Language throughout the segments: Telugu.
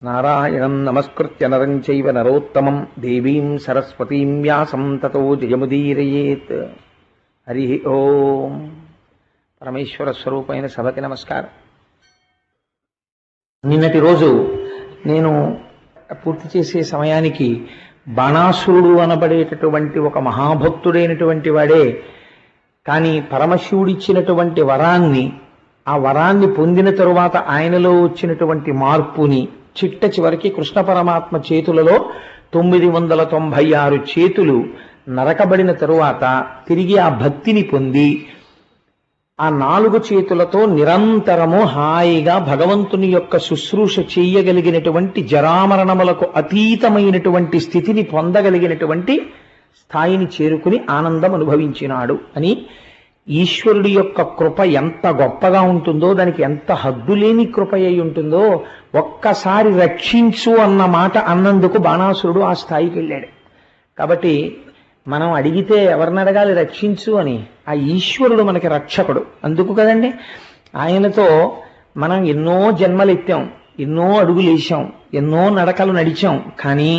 నారాయణం నమస్కృత్య నరం చైవ నరోత్తమం దేవీం సరస్వతీం వ్యాసం తతో జయముదీరయేత్. హరి ఓం. పరమేశ్వర స్వరూపమైన సభకి నమస్కారం. నిన్నటి రోజు నేను పూర్తి చేసే సమయానికి బాణాసురుడు అనబడేటటువంటి ఒక మహాభక్తుడైనటువంటి వాడే, కానీ పరమశివుడిచ్చినటువంటి వరాన్ని, ఆ వరాన్ని పొందిన తరువాత ఆయనలో వచ్చినటువంటి మార్పుని చిట్ట చివరికి కృష్ణ పరమాత్మ చేతులలో 996 చేతులు నరకబడిన తరువాత తిరిగి ఆ భక్తిని పొంది ఆ 4 చేతులతో నిరంతరము హాయిగా భగవంతుని యొక్క శుశ్రూష చేయగలిగినటువంటి జరామరణములకు అతీతమైనటువంటి స్థితిని పొందగలిగినటువంటి స్థాయిని చేరుకుని ఆనందం అనుభవించినాడు అని. ఈశ్వరుడి యొక్క కృప ఎంత గొప్పగా ఉంటుందో, దానికి ఎంత హద్దులేని కృప అయి ఉంటుందో. ఒక్కసారి రక్షించు అన్న మాట అన్నందుకు బాణాసురుడు ఆ స్థాయికి వెళ్ళాడు. కాబట్టి మనం అడిగితే ఎవరిని అడగాలి? రక్షించు అని. ఆ ఈశ్వరుడు మనకి రక్షకుడు. అందుకు కదండి ఆయనతో మనం ఎన్నో జన్మలు ఎత్తాం, ఎన్నో అడుగులు వేసాం, ఎన్నో నడకలు నడిచాం. కానీ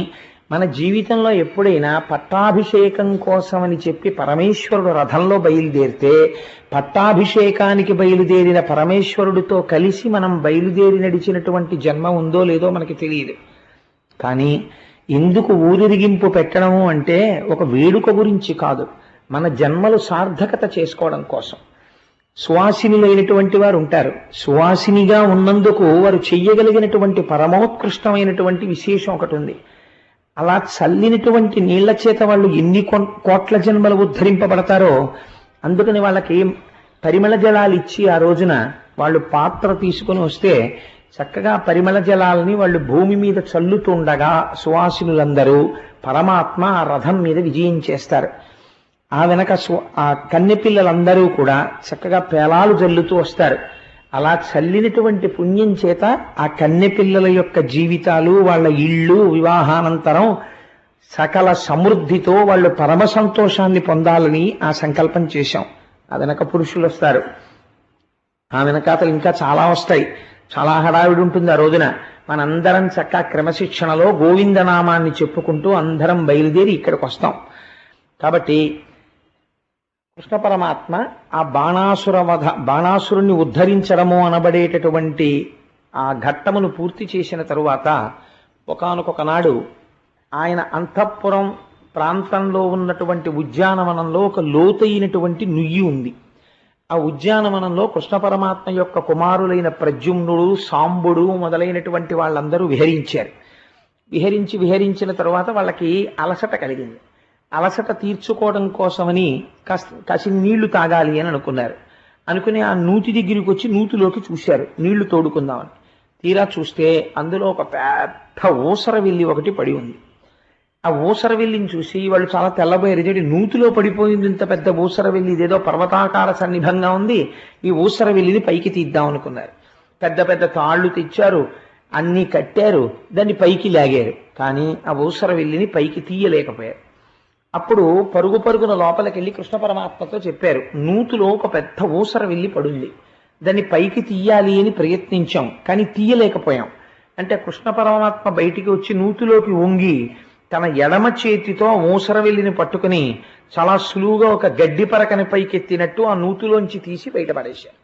మన జీవితంలో ఎప్పుడైనా పట్టాభిషేకం కోసమని చెప్పి పరమేశ్వరుడు రథంలో బయలుదేరితే, పట్టాభిషేకానికి బయలుదేరిన పరమేశ్వరుడితో కలిసి మనం బయలుదేరి నడిచినటువంటి జన్మ ఉందో లేదో మనకి తెలియదు. కానీ ఎందుకు ఊరిరిగింపు పెట్టడము అంటే ఒక వేడుక గురించి కాదు, మన జన్మలు సార్థకత చేసుకోవడం కోసం. సువాసినులైనటువంటి వారు ఉంటారు. సువాసినిగా ఉన్నందుకు వారు చెయ్యగలిగినటువంటి పరమోత్కృష్టమైనటువంటి విశేషం ఒకటి ఉంది. అలా చల్లినటువంటి నీళ్ల చేత వాళ్ళు ఎన్ని కోట్ల జన్మలు ఉద్ధరింపబడతారో, అందుకని వాళ్ళకి పరిమళ జలాలు ఇచ్చి ఆ రోజున వాళ్ళు పాత్ర తీసుకుని వస్తే చక్కగా పరిమళ జలాలని వాళ్ళు భూమి మీద చల్లుతుండగా సువాసినులందరూ పరమాత్మ ఆ రథం మీద విజయం చేస్తారు. ఆ వెనక ఆ కన్నెపిల్లలందరూ కూడా చక్కగా పేలాలు జల్లుతూ వస్తారు. అలా చల్లినటువంటి పుణ్యం చేత ఆ కన్నెపిల్లల యొక్క జీవితాలు, వాళ్ళ ఇళ్ళు వివాహానంతరం సకల సమృద్ధితో వాళ్ళు పరమ సంతోషాన్ని పొందాలని ఆ సంకల్పం చేశాం. ఆ వెనక పురుషులు వస్తారు, ఆ వెనకాతలు ఇంకా చాలా వస్తాయి. చాలా హడావిడి ఉంటుంది ఆ రోజున. మనందరం చక్కగా క్రమశిక్షణలో గోవిందనామాన్ని చెప్పుకుంటూ అందరం బయలుదేరి ఇక్కడికి వస్తాం. కాబట్టి కృష్ణ పరమాత్మ ఆ బాణాసురుణ్ణి ఉద్ధరించడము అనబడేటటువంటి ఆ ఘట్టమును పూర్తి చేసిన తరువాత ఒకానొక నాడు ఆయన అంతఃపురం ప్రాంతంలో ఉన్నటువంటి ఉద్యానవనంలో ఒక లోతైనటువంటి నుయ్యి ఉంది. ఆ ఉద్యానవనంలో కృష్ణ పరమాత్మ యొక్క కుమారులైన ప్రద్యుమ్నుడు, సాంబుడు మొదలైనటువంటి వాళ్ళందరూ విహరించారు. విహరించిన తరువాత వాళ్ళకి అలసట కలిగింది. అలసట తీర్చుకోవడం కోసమని కాసి నీళ్లు తాగాలి అని అనుకుని ఆ నూతి దగ్గరికి వచ్చి నూతిలోకి చూశారు, నీళ్లు తోడుకుందామని. తీరా చూస్తే అందులో ఒక పెద్ద ఊసరవెల్లి ఒకటి పడి ఉంది. ఆ ఊసరవెల్లిని చూసి వాళ్ళు చాలా తెల్లబోయారు. నూతిలో పడిపోయింది ఇంత పెద్ద ఊసరవెల్లి, ఇదేదో పర్వతాకార సన్నిభంగా ఉంది, ఈ ఊసరవెల్లిని పైకి తీద్దాం అనుకున్నారు. పెద్ద పెద్ద తాళ్లు తెచ్చారు, అన్నీ కట్టారు, దాన్ని పైకి లాగారు. కానీ ఆ ఊసరవెల్లిని పైకి తీయలేకపోయారు. అప్పుడు పరుగున లోపలికి వెళ్ళి కృష్ణ పరమాత్మతో చెప్పారు, నూతిలో ఒక పెద్ద ఊసరవెల్లి పడుంది, దాన్ని పైకి తీయాలి అని ప్రయత్నించాం కానీ తీయలేకపోయాం. అంటే కృష్ణ పరమాత్మ బయటికి వచ్చి నూతిలోకి వంగి తన ఎడమ చేతితో ఆ ఊసరవెల్లిని పట్టుకుని చాలా సులువుగా ఒక గడ్డి పరకని పైకెత్తినట్టు ఆ నూతిలోంచి తీసి బయటపడేశారు.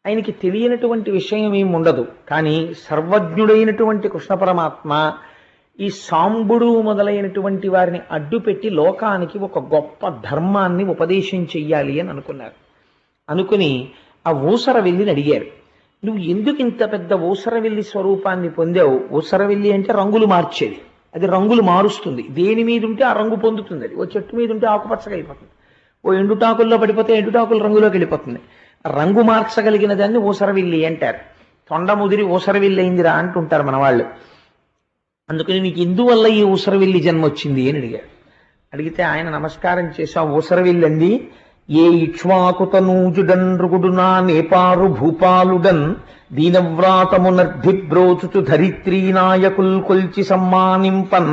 ఆయనకి తెలియనటువంటి విషయం ఏమి ఉండదు. కానీ సర్వజ్ఞుడైనటువంటి కృష్ణ పరమాత్మ ఈ సాంబుడు మొదలైనటువంటి వారిని అడ్డుపెట్టి లోకానికి ఒక గొప్ప ధర్మాన్ని ఉపదేశం చెయ్యాలి అని అనుకుని ఆ ఊసరవెల్లిని అడిగారు, నువ్వు ఎందుకు ఇంత పెద్ద ఊసరవెల్లి స్వరూపాన్ని పొందావు? ఊసరవెల్లి అంటే రంగులు మార్చేది, అది రంగులు మారుస్తుంది. దేని మీద ఉంటే ఆ రంగు పొందుతుంది. అది ఓ చెట్టు మీద ఉంటే ఆకుపచ్చగా వెళ్ళిపోతుంది, ఓ ఎండుటాకుల్లో పడిపోతే ఎండుటాకుల రంగులోకి వెళ్ళిపోతుంది. రంగు మార్చగలిగిన దాన్ని ఊసరవెల్లి అంటారు. తొండ ముదిరి ఊసరవెల్లి అయిందిరా అంటుంటారు మన వాళ్ళు. అందుకని నీకు ఎందువల్ల ఈ ఊసరవెల్లి జన్మ వచ్చింది అని అడిగితే ఆయన నమస్కారం చేసి ఆ ఊసరవెల్లి అంది, ఏ ఇక్ష్వాకుతనూజుడన్ రుగుడునా నేపారు భూపాలుడన్ దీనవ్రాతమునర్ధిబ్రోచుచు ధరిత్రీ నాయకుల్ కొల్చి సమ్మానింపన్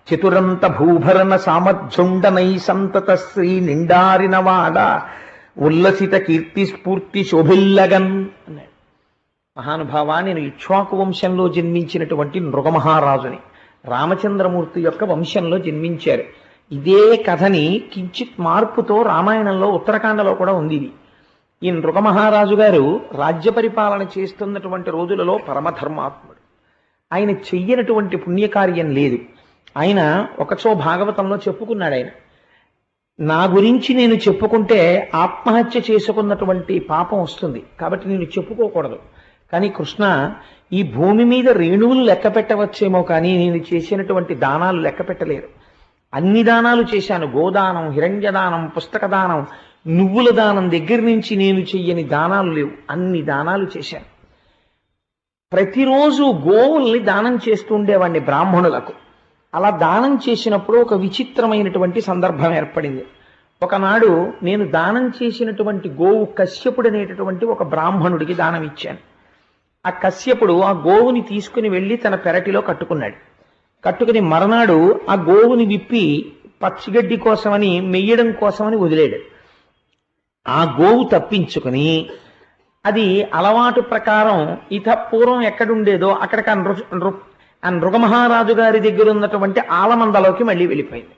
చతురంత భూభరణ సామర్థ్యుండనై సంతత శ్రీ నిండారినవాడ ఉల్లసిత కీర్తి స్ఫూర్తి శోభిల్లగన్ అన్నాడు. మహానుభావా, నేను ఇక్ష్వాకు వంశంలో జన్మించినటువంటి నృగమహారాజుని, రామచంద్రమూర్తి యొక్క వంశంలో జన్మించారు. ఇదే కథని కించిత్ మార్పుతో రామాయణంలో ఉత్తరాఖండలో కూడా ఉంది ఇది. ఈ నృగమహారాజు గారు రాజ్య పరిపాలన చేస్తున్నటువంటి రోజులలో పరమధర్మాత్ముడు. ఆయన చెయ్యనటువంటి పుణ్యకార్యం లేదు. ఆయన ఒకచో భాగవతంలో చెప్పుకున్నాడు, ఆయన నా గురించి నేను చెప్పుకుంటే ఆత్మహత్య చేసుకున్నటువంటి పాపం వస్తుంది, కాబట్టి నేను చెప్పుకోకూడదు. కానీ కృష్ణ, ఈ భూమి మీద రేణువులు లెక్క పెట్టవచ్చేమో కానీ నేను చేసినటువంటి దానాలు లెక్క పెట్టలేరు. అన్ని దానాలు చేశాను. గోదానం, హిరణ్యదానం, పుస్తక దానం, నువ్వుల దానం దగ్గర నుంచి నేను చెయ్యని దానాలు లేవు. అన్ని దానాలు చేశాను. ప్రతిరోజు గోవుల్ని దానం చేస్తూ ఉండేవాడిని బ్రాహ్మణులకు. అలా దానం చేసినప్పుడు ఒక విచిత్రమైనటువంటి సందర్భం ఏర్పడింది. ఒకనాడు నేను దానం చేసినటువంటి గోవు కశ్యపుడు అనేటటువంటి ఒక బ్రాహ్మణుడికి దానం ఇచ్చాను. ఆ కశ్యపుడు ఆ గోవుని తీసుకుని వెళ్ళి తన పెరటిలో కట్టుకున్నాడు. కట్టుకుని మరనాడు ఆ గోవుని విప్పి పచ్చిగడ్డి కోసమని, మెయ్యడం కోసమని వదిలేడు. ఆ గోవు తప్పించుకుని అది అలవాటు ప్రకారం పూర్వం ఎక్కడుండేదో అక్కడికి ఆ నృగమహారాజు గారి దగ్గర ఉన్నటువంటి ఆలమందలోకి మళ్ళీ వెళ్ళిపోయింది.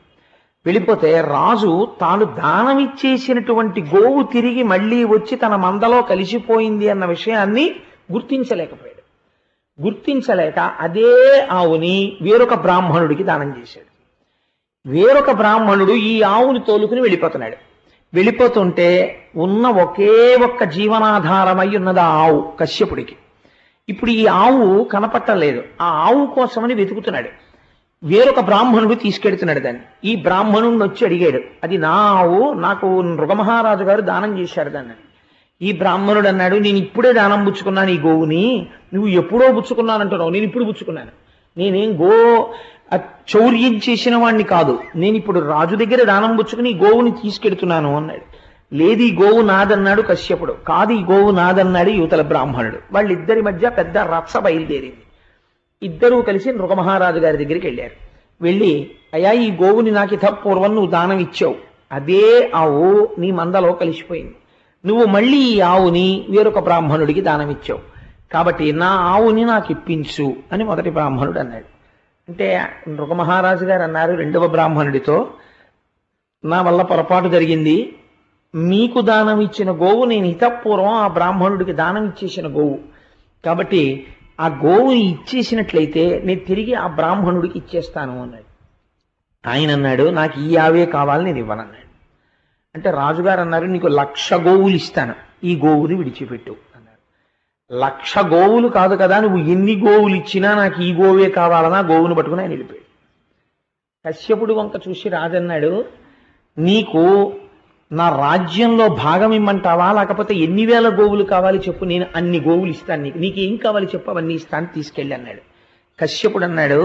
వెళ్ళిపోతే రాజు తాను దానం ఇచ్చేసినటువంటి గోవు తిరిగి మళ్ళీ వచ్చి తన మందలో కలిసిపోయింది అన్న విషయాన్ని గుర్తించలేకపోయాడు. గుర్తించలేక అదే ఆవుని వేరొక బ్రాహ్మణుడికి దానం చేశాడు. వేరొక బ్రాహ్మణుడు ఈ ఆవుని తోలుకుని వెళ్ళిపోతున్నాడు. వెళ్ళిపోతుంటే ఉన్న ఒకే ఒక్క జీవనాధారమై ఉన్నది ఆ ఆవు కశ్యపుడికి. ఇప్పుడు ఈ ఆవు కనపట్టలేదు. ఆ ఆవు కోసమని వెతుకుతున్నాడు. వేరొక బ్రాహ్మణుడు తీసుకెడుతున్నాడు దాన్ని. ఈ బ్రాహ్మణుడిని వచ్చి అడిగాడు, అది నా ఆవు, నాకు నృగమహారాజు గారు దానం చేశాడు దాన్ని. ఈ బ్రాహ్మణుడు అన్నాడు, నేను ఇప్పుడే దానం పుచ్చుకున్నాను ఈ గోవుని. నువ్వు ఎప్పుడో పుచ్చుకున్నానంటున్నావు, నేను ఇప్పుడు పుచ్చుకున్నాను. నేనేం చౌర్యం చేసిన వాడిని కాదు, నేను ఇప్పుడు రాజు దగ్గర దానం పుచ్చుకుని ఈ గోవుని తీసుకెడుతున్నాను అన్నాడు. లేదు, ఈ గోవు నాదన్నాడు కశ్యపుడు. కాదు, ఈ గోవు నాదన్నాడు యువతల బ్రాహ్మణుడు. వాళ్ళిద్దరి మధ్య పెద్ద రచ్చ బయలుదేరింది. ఇద్దరూ కలిసి నృగమహారాజు గారి దగ్గరికి వెళ్ళారు. వెళ్ళి, అయ్యా, ఈ గోవుని నాకు పూర్వం నువ్వు దానం ఇచ్చావు, అదే ఆవు నీ మందలో కలిసిపోయింది. నువ్వు మళ్ళీ ఈ ఆవుని వేరొక బ్రాహ్మణుడికి దానం ఇచ్చావు, కాబట్టి నా ఆవుని నాకు ఇప్పించు అని మొదటి బ్రాహ్మణుడు అన్నాడు. అంటే నృగమహారాజు గారు అన్నారు రెండవ బ్రాహ్మణుడితో, నా వల్ల పొరపాటు జరిగింది. మీకు దానం ఇచ్చిన గోవు నేను హితపూర్వం ఆ బ్రాహ్మణుడికి దానం ఇచ్చేసిన గోవు, కాబట్టి ఆ గోవుని ఇచ్చేసినట్లయితే నేను తిరిగి ఆ బ్రాహ్మణుడికి ఇచ్చేస్తాను అన్నాడు. ఆయన అన్నాడు, నాకు ఈ ఆవే కావాలి, నేను ఇవ్వనన్నాడు. అంటే రాజుగారు అన్నారు, నీకు 1,00,000 గోవులు ఇస్తాను, ఈ గోవుని విడిచిపెట్టు అన్నారు. 1,00,000 గోవులు కాదు కదా, నువ్వు ఎన్ని గోవులు ఇచ్చినా నాకు ఈ గోవే కావాలన్నా గోవును పట్టుకుని ఆయన వెళ్ళిపోయాడు. కశ్యపుడు వంక చూసి రాజన్నాడు, నీకు నా రాజ్యంలో భాగం ఇమ్మంటావా, లేకపోతే ఎన్ని వేల గోవులు కావాలి చెప్పు, నేను అన్ని గోవులు ఇస్తాను నీకు, నీకేం కావాలి చెప్పు, అవన్నీ ఇస్తాను, తీసుకెళ్ళి అన్నాడు. కశ్యపుడు అన్నాడు,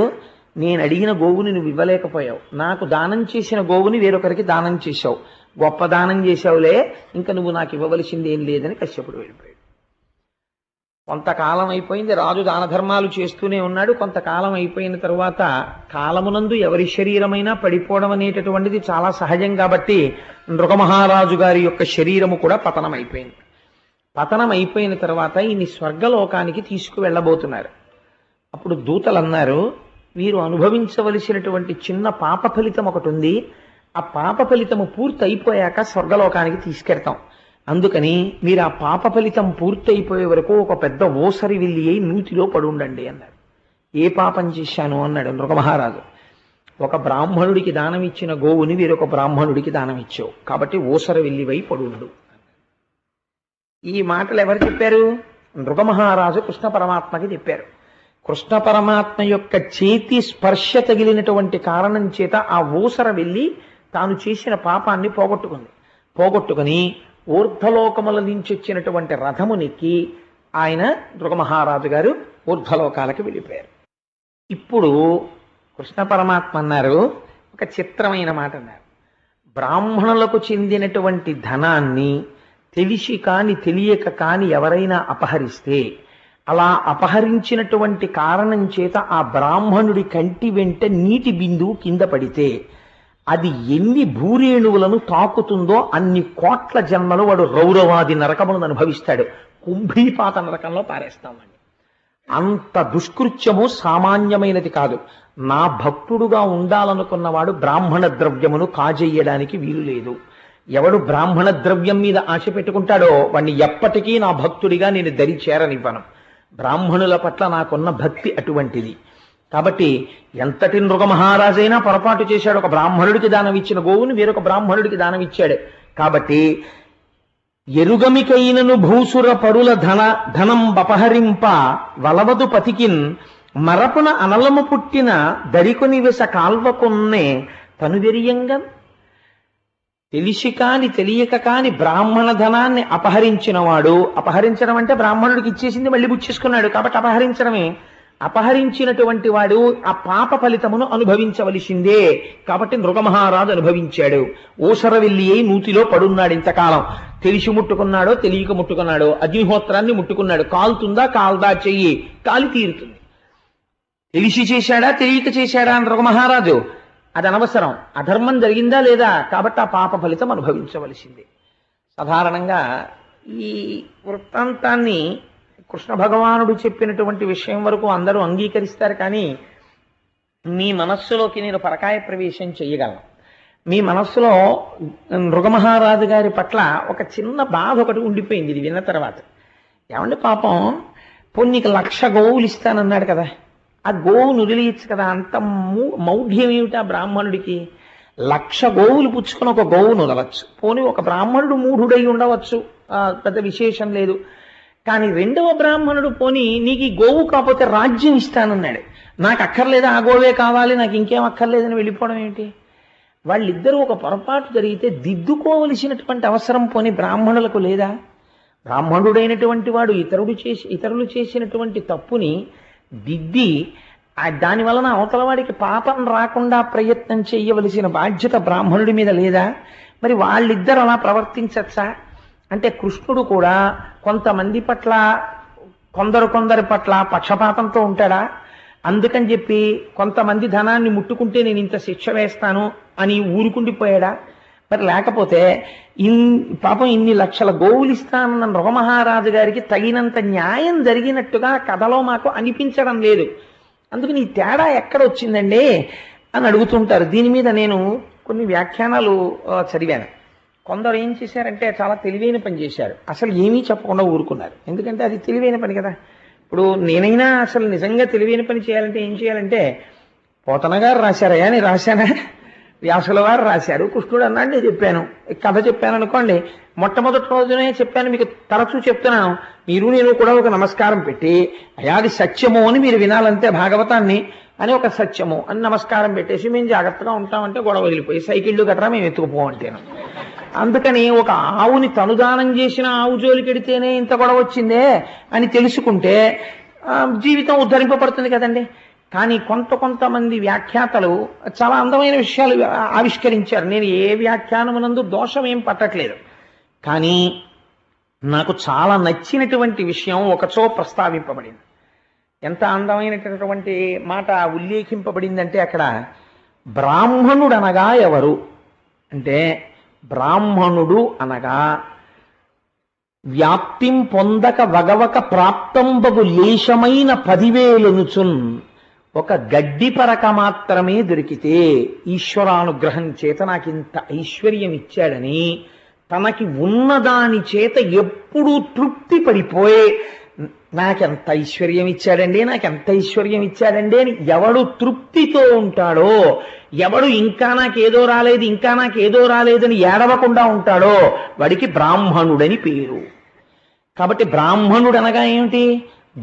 నేను అడిగిన గోవుని నువ్వు ఇవ్వలేకపోయావు, నాకు దానం చేసిన గోవుని వేరొకరికి దానం చేశావు, గొప్ప దానం చేశావులే, ఇంకా నువ్వు నాకు ఇవ్వవలసింది ఏం లేదని కశ్యపుడు వెళ్ళిపోయాడు. కొంతకాలం అయిపోయింది, రాజు దాన ధర్మాలు చేస్తూనే ఉన్నాడు. కొంతకాలం అయిపోయిన తరువాత కాలమునందు ఎవరి శరీరమైనా పడిపోవడం అనేటటువంటిది చాలా సహజం కాబట్టి నృగమహారాజు గారి యొక్క శరీరము కూడా పతనం అయిపోయింది. పతనం అయిపోయిన తర్వాత ఈయన్ని స్వర్గలోకానికి తీసుకువెళ్ళబోతున్నారు. అప్పుడు దూతలు అన్నారు, వీరు అనుభవించవలసినటువంటి చిన్న పాప ఫలితం ఒకటి ఉంది, ఆ పాప ఫలితము పూర్తి అయిపోయాక స్వర్గలోకానికి తీసుకెడతాం, అందుకని మీరు ఆ పాప ఫలితం పూర్తయిపోయే వరకు ఒక పెద్ద ఓసరి విల్లి అయి నూతిలో పడి ఉండండి అన్నాడు. ఏ పాపం చేశాను అన్నాడు నృగమహారాజు. ఒక బ్రాహ్మణుడికి దానం ఇచ్చిన గోవుని వేరొక బ్రాహ్మణుడికి దానం ఇచ్చావు, కాబట్టి ఓసర విల్లివై పడుండు. ఈ మాటలు ఎవరు చెప్పారు? నృగమహారాజు కృష్ణ పరమాత్మకి చెప్పారు. కృష్ణ పరమాత్మ యొక్క చేతి స్పర్శ తగిలినటువంటి కారణం చేత ఆ ఊసర వెళ్ళి తాను చేసిన పాపాన్ని పోగొట్టుకుని ఊర్ధ్వలోకముల నుంచి వచ్చినటువంటి రథమునికి ఆయన నృగమహారాజు గారు ఊర్ధ్వలోకాలకు వెళ్ళిపోయారు. ఇప్పుడు కృష్ణ పరమాత్మ అన్నారు, ఒక చిత్రమైన మాట అన్నారు, బ్రాహ్మణులకు చెందినటువంటి ధనాన్ని తెలిసి కాని తెలియక కాని ఎవరైనా అపహరిస్తే, అలా అపహరించినటువంటి కారణం చేత ఆ బ్రాహ్మణుడి కంటి వెంట నీటి బిందువు కింద పడితే, అది ఎన్ని భూరేణువులను తాకుతుందో అన్ని కోట్ల జన్మలు వాడు రౌరవాది నరకములను అనుభవిస్తాడు. కుంభీపాత నరకంలో పారేస్తామండి. అంత దుష్కృత్యము సామాన్యమైనది కాదు. నా భక్తుడుగా ఉండాలనుకున్నవాడు బ్రాహ్మణ ద్రవ్యమును కాజేయడానికి వీలు లేదు. ఎవడు బ్రాహ్మణ ద్రవ్యం మీద ఆశ పెట్టుకుంటాడో వాణ్ణి ఎప్పటికీ నా భక్తుడిగా నేను దరి చేరనివ్వను. బ్రాహ్మణుల పట్ల నాకున్న భక్తి అటువంటిది. కాబట్టి ఎంతటి నృగమహారాజైనా పొరపాటు చేశాడు. ఒక బ్రాహ్మణుడికి దానం ఇచ్చిన గోవుని వేరొక బ్రాహ్మణుడికి దానం ఇచ్చాడు. కాబట్టి ఎరుగమికైనను భూసుర పరుల ధనం బపహరింప వలవదు పతికిన్ మరపున అనలము పుట్టిన దరికొని వెస కాల్వకొన్నే తనువెరియంగా. తెలిసి కాని తెలియక కాని బ్రాహ్మణ ధనాన్ని అపహరించినవాడు, అపహరించడం అంటే బ్రాహ్మణుడికి ఇచ్చేసింది మళ్ళీ పుచ్చేసుకున్నాడు కాబట్టి అపహరించడమే. అపహరించినటువంటి వాడు ఆ పాప ఫలితమును అనుభవించవలసిందే. కాబట్టి నృగమహారాజు అనుభవించాడు. ఓసరవెల్లి అయి నూతిలో పడున్నాడు ఇంతకాలం. తెలిసి ముట్టుకున్నాడో తెలియక ముట్టుకున్నాడో అగ్నిహోత్రాన్ని ముట్టుకున్నాడు. కాలుతుందా కాల్దా చెయ్యి, కాలి తీరుతుంది. తెలిసి చేశాడా తెలియక చేశాడా నృగమహారాజు, అది అనవసరం. అధర్మం జరిగిందా లేదా, కాబట్టి ఆ పాప ఫలితం అనుభవించవలసిందే. సాధారణంగా ఈ వృత్తాంతాన్ని కృష్ణ భగవానుడు చెప్పినటువంటి విషయం వరకు అందరూ అంగీకరిస్తారు. కానీ మీ మనస్సులోకి నేను పరకాయ ప్రవేశం చెయ్యగలను. మీ మనస్సులో నృగమహారాజు గారి పట్ల ఒక చిన్న బాధ ఒకటి ఉండిపోయింది ఇది విన్న తర్వాత. ఏమంటే పాపం నీకు 1,00,000 గోవులు ఇస్తానన్నాడు కదా, ఆ గోవును వదిలేయచ్చు కదా. అంత మౌఢ్యం ఏమిటి ఆ బ్రాహ్మణుడికి? 1,00,000 గోవులు పుచ్చుకొని ఒక గోవును వదలవచ్చు. పోనీ ఒక బ్రాహ్మణుడు మూఢుడై ఉండవచ్చు, పెద్ద విశేషం లేదు. కానీ రెండవ బ్రాహ్మణుడు పోనీ నీకు ఈ గోవు కాకపోతే రాజ్యం ఇస్తానన్నాడు. నాకు అక్కర్లేదు, ఆ గోవే కావాలి, నాకు ఇంకేం అక్కర్లేదని వెళ్ళిపోవడం ఏమిటి? వాళ్ళిద్దరూ ఒక పొరపాటు జరిగితే దిద్దుకోవలసినటువంటి అవసరం పోనీ బ్రాహ్మణులకు లేదా? బ్రాహ్మణుడైనటువంటి వాడు ఇతరులు చేసినటువంటి తప్పుని దిద్ది దాని వలన అవతల వాడికి పాపం రాకుండా ప్రయత్నం చేయవలసిన బాధ్యత బ్రాహ్మణుడి మీద లేదా? మరి వాళ్ళిద్దరు అలా ప్రవర్తించచ్చా? అంటే కృష్ణుడు కూడా కొంతమంది పట్ల కొందరి పట్ల పక్షపాతంతో ఉంటాడా? అందుకని చెప్పి కొంతమంది ధనాన్ని ముట్టుకుంటే నేను ఇంత శిక్ష వేస్తాను అని ఊరుకుండిపోయాడా? మరి లేకపోతే పాపం ఇన్ని 1,00,000 గోవులు ఇస్తానన్న నృగమహారాజు గారికి తగినంత న్యాయం జరిగినట్టుగా కథలో మాకు అనిపించడం లేదు. అందుకని ఈ తేడా ఎక్కడ వచ్చిందండి అని అడుగుతుంటారు. దీని మీద నేను కొన్ని వ్యాఖ్యానాలు చదివాను. కొందరు ఏం చేశారంటే చాలా తెలివైన పని చేశారు. అసలు ఏమీ చెప్పకుండా ఊరుకున్నారు. ఎందుకంటే అది తెలివైన పని కదా. ఇప్పుడు నేనైనా అసలు నిజంగా తెలివైన పని చేయాలంటే ఏం చేయాలంటే, పోతన గారు రాశారయ్యా, నేను రాశానా? వ్యాసుల వారు రాశారు, కృష్ణుడు అన్నాడు, నేను చెప్పాను, కథ చెప్పాను అనుకోండి. మొట్టమొదటి రోజునే చెప్పాను, మీకు తరచూ చెప్తున్నాను. మీరు నేను కూడా ఒక నమస్కారం పెట్టి అయ్యా అది సత్యము అని మీరు వినాలంతే భాగవతాన్ని అని ఒక సత్యము అని నమస్కారం పెట్టేసి మేము జాగ్రత్తగా ఉంటామంటే గొడవ వదిలిపోయి సైకిళ్ళు గట్రా మేము ఎత్తుకుపోవంటేను. అందుకని ఒక ఆవుని తనుదానం చేసిన ఆవు జోలికెడితేనే ఇంత గొడవ వచ్చిందే అని తెలుసుకుంటే జీవితం ఉద్ధరింపబడుతుంది కదండి. కానీ కొంతమంది వ్యాఖ్యాతలు చాలా అందమైన విషయాలు ఆవిష్కరించారు. నేను ఏ వ్యాఖ్యానమునందు దోషం ఏం పట్టట్లేదు. కానీ నాకు చాలా నచ్చినటువంటి విషయం ఒకచో ప్రస్తావింపబడింది. ఎంత అందమైనటువంటి మాట ఉల్లేఖింపబడిందంటే, అక్కడ బ్రాహ్మణుడు అనగా ఎవరు అంటే, బ్రాహ్మణుడు అనగా వ్యాప్తిం పొందక వగవక ప్రాప్తంబగు లేశమైన 10,000 ఒక గడ్డి పరక మాత్రమే దొరికితే ఈశ్వరానుగ్రహం చేత నాకింత ఐశ్వర్యం ఇచ్చాడని తనకి ఉన్నదాని చేత ఎప్పుడూ తృప్తి పడిపోయి నాకెంత ఐశ్వర్యం ఇచ్చాడండి అని ఎవడు తృప్తితో ఉంటాడో, ఎవడు ఇంకా నాకేదో రాలేదని ఏడవకుండా ఉంటాడో వాడికి బ్రాహ్మణుడని పేరు. కాబట్టి బ్రాహ్మణుడు అనగా ఏమిటి?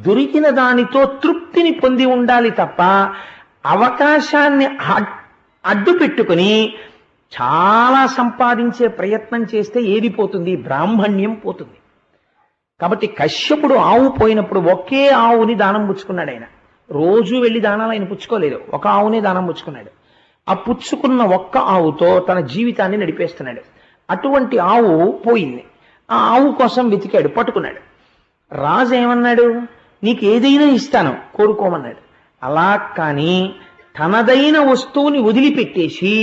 దొరికిన దానితో తృప్తిని పొంది ఉండాలి తప్ప అవకాశాన్ని అడ్డు పెట్టుకుని చాలా సంపాదించే ప్రయత్నం చేస్తే ఏది పోతుంది? బ్రాహ్మణ్యం పోతుంది. కాబట్టి కశ్యపుడు ఆవు పోయినప్పుడు ఒకే ఆవుని దానం పుచ్చుకున్నాడు. ఆయన రోజు వెళ్ళి దానాలు ఆయన పుచ్చుకోలేదు, ఒక ఆవునే దానం పుచ్చుకున్నాడు. ఆ పుచ్చుకున్న ఒక్క ఆవుతో తన జీవితాన్ని నడిపేస్తున్నాడు. అటువంటి ఆవు పోయింది. ఆ ఆవు కోసం వెతికాడు, పట్టుకున్నాడు. రాజు ఏమన్నాడు? నీకు ఏదైనా ఇస్తాను, కోరుకోమన్నాడు. అలా కానీ తనదైన వస్తువుని వదిలిపెట్టేసి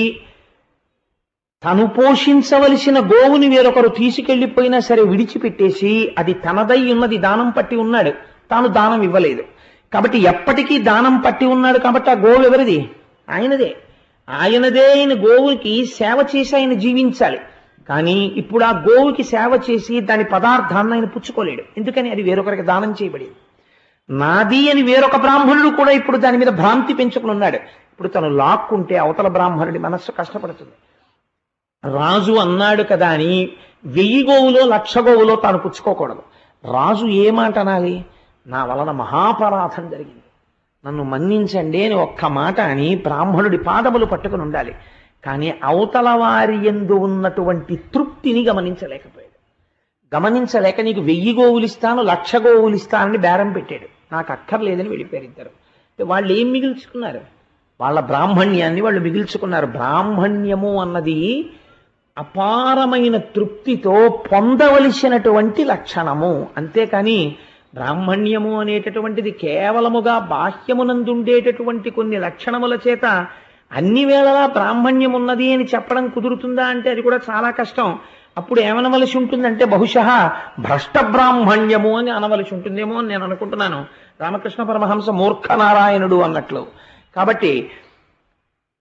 తను పోషించవలసిన గోవుని వేరొకరు తీసుకెళ్లిపోయినా సరే విడిచిపెట్టేసి అది తనదై ఉన్నది దానం పట్టి ఉన్నాడు, తాను దానం ఇవ్వలేదు. కాబట్టి ఎప్పటికీ దానం పట్టి ఉన్నాడు కాబట్టి ఆ గోవు ఎవరిది? ఆయనదే. ఆయనదే అయిన గోవుకి సేవ చేసి ఆయన జీవించాలి. కానీ ఇప్పుడు ఆ గోవుకి సేవ చేసి దాని పదార్థాన్ని ఆయన పుచ్చుకోలేడు. ఎందుకని? అది వేరొకరికి దానం చేయబడింది. నాది అని వేరొక బ్రాహ్మణుడు కూడా ఇప్పుడు దాని మీద భ్రాంతి పెంచుకుని ఉన్నాడు. ఇప్పుడు తను లాక్కుంటే అవతల బ్రాహ్మణుడి మనస్సు కష్టపడుతుంది. రాజు అన్నాడు కదా అని 1000 గోవులో 1,00,000 గోవులో తాను పుచ్చుకోకూడదు. రాజు ఏ మాట అనాలి? నా వలన మహాపరాధం జరిగింది, నన్ను మన్నించండి అని ఒక్క మాట అని బ్రాహ్మణుడి పాదములు పట్టుకుని ఉండాలి. కానీ అవతల వారి యందు ఉన్నటువంటి తృప్తిని గమనించలేకపోయాడు. గమనించలేక నీకు 1000 గోవులు ఇస్తాను, 1,00,000 గోవులు ఇస్తానని బేరం పెట్టాడు. నాకు అక్కర్లేదని వెళ్ళిపోయారు ఇద్దరు. వాళ్ళు ఏం మిగిల్చుకున్నారు? వాళ్ళ బ్రాహ్మణ్యాన్ని వాళ్ళు మిగిల్చుకున్నారు. బ్రాహ్మణ్యము అన్నది అపారమైన తృప్తితో పొందవలసినటువంటి లక్షణము. అంతేకాని బ్రాహ్మణ్యము అనేటటువంటిది కేవలముగా బాహ్యమునందుండేటటువంటి కొన్ని లక్షణముల చేత అన్ని వేళలా బ్రాహ్మణ్యం ఉన్నది అని చెప్పడం కుదురుతుందా అంటే అది కూడా చాలా కష్టం. అప్పుడు ఏమనవలసి ఉంటుందంటే బహుశः భ్రష్ట బ్రాహ్మణ్యము అని అనవలసి ఉంటుందేమో అని నేను అనుకుంటున్నాను. రామకృష్ణ పరమహంస మూర్ఖనారాయణుడు అన్నట్లు. కాబట్టి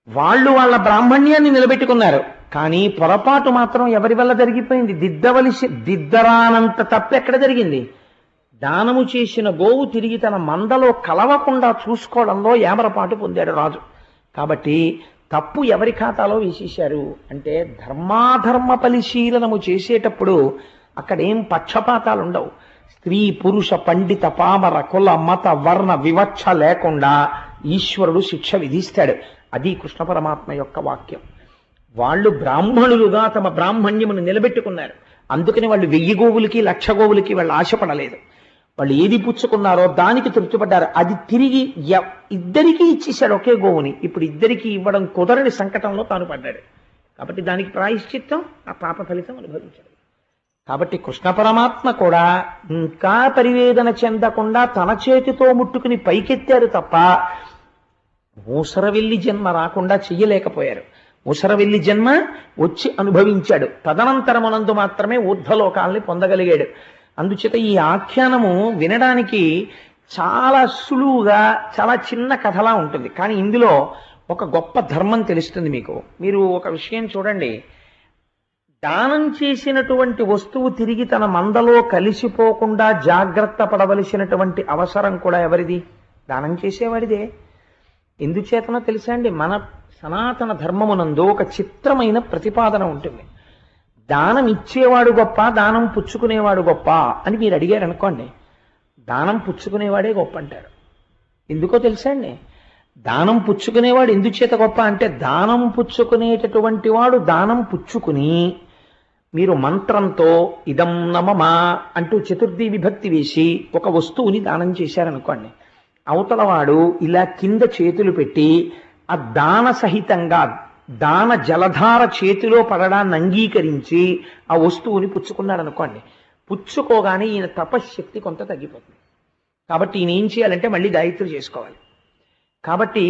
వాళ్ళు వాళ్ళ బ్రాహ్మణ్యాన్ని నిలబెట్టుకున్నారు. కానీ పొరపాటు మాత్రం ఎవరి వల్ల జరిగిపోయింది? దిద్దరానంత తప్పు ఎక్కడ జరిగింది? దానము చేసిన గోవు తిరిగి తన మందలో కలవకుండా చూసుకోవడంలో ఏమరపాటు పొందాడు రాజు. కాబట్టి తప్పు ఎవరి ఖాతాలో వేసేశారు అంటే ధర్మాధర్మ పరిశీలనము చేసేటప్పుడు అక్కడేం పక్షపాతాలు ఉండవు. స్త్రీ పురుష పండిత పామర కుల మత వర్ణ వివక్ష లేకుండా ఈశ్వరుడు శిక్ష విధిస్తాడు. అది కృష్ణ పరమాత్మ యొక్క వాక్యం. వాళ్ళు బ్రాహ్మణులుగా తమ బ్రాహ్మణ్యమును నిలబెట్టుకున్నారు. అందుకని వాళ్ళు 1000 గోవులకి 1,00,000 గోవులకి వాళ్ళు ఆశపడలేదు. వాళ్ళు ఏది పుచ్చుకున్నారో దానికి తృప్తిపడ్డారు. అది తిరిగి ఇద్దరికీ ఇచ్చేశాడు ఒకే గోవుని. ఇప్పుడు ఇద్దరికీ ఇవ్వడం కుదరని సంకటంలో తాను పడ్డాడు. కాబట్టి దానికి ప్రాయశ్చిత్తం, ఆ పాప ఫలితం అనుభవించాడు. కాబట్టి కృష్ణ పరమాత్మ కూడా ఇంకా పరివేదన చెందకుండా తన చేతితో ముట్టుకుని పైకెత్తారు తప్ప మూసరవెల్లి జన్మ రాకుండా చెయ్యలేకపోయారు. మూసరవెల్లి జన్మ వచ్చి అనుభవించాడు. తదనంతరమునందు మాత్రమే ఊర్ధ్వలోకాల్ని పొందగలిగాడు. అందుచేత ఈ ఆఖ్యానము వినడానికి చాలా సులువుగా చాలా చిన్న కథలా ఉంటుంది. కానీ ఇందులో ఒక గొప్ప ధర్మం తెలుస్తుంది మీకు. మీరు ఒక విషయం చూడండి. దానం చేసినటువంటి వస్తువు తిరిగి తన మందలో కలిసిపోకుండా జాగ్రత్త పడవలసినటువంటి అవసరం కూడా ఎవరిది? దానం చేసేవాడిదే. ఎందుచేతనో తెలుసా అండి? మన సనాతన ధర్మమునందు ఒక చిత్రమైన ప్రతిపాదన ఉంటుంది. దానం ఇచ్చేవాడు గొప్ప, దానం పుచ్చుకునేవాడు గొప్ప అని మీరు అడిగారు అనుకోండి, దానం పుచ్చుకునేవాడే గొప్ప అంటారు. ఎందుకో తెలుసా అండి? దానం పుచ్చుకునేవాడు ఎందుచేత గొప్ప అంటే దానం పుచ్చుకునేటటువంటి వాడు దానం పుచ్చుకుని మీరు మంత్రంతో ఇదం నమమా అంటూ చతుర్థి విభక్తి వేసి ఒక వస్తువుని దానం చేశారనుకోండి, అవతలవాడు ఇలా కింద చేతులు పెట్టి ఆ దాన సహితంగా దాన జలధార చేతిలో పడడాన్ని అంగీకరించి ఆ వస్తువుని పుచ్చుకున్నాడు అనుకోండి, పుచ్చుకోగానే ఈయన తపశ్శక్తి కొంత తగ్గిపోతుంది. కాబట్టి ఈయన ఏం చేయాలంటే మళ్ళీ గాయత్రి చేసుకోవాలి. కాబట్టి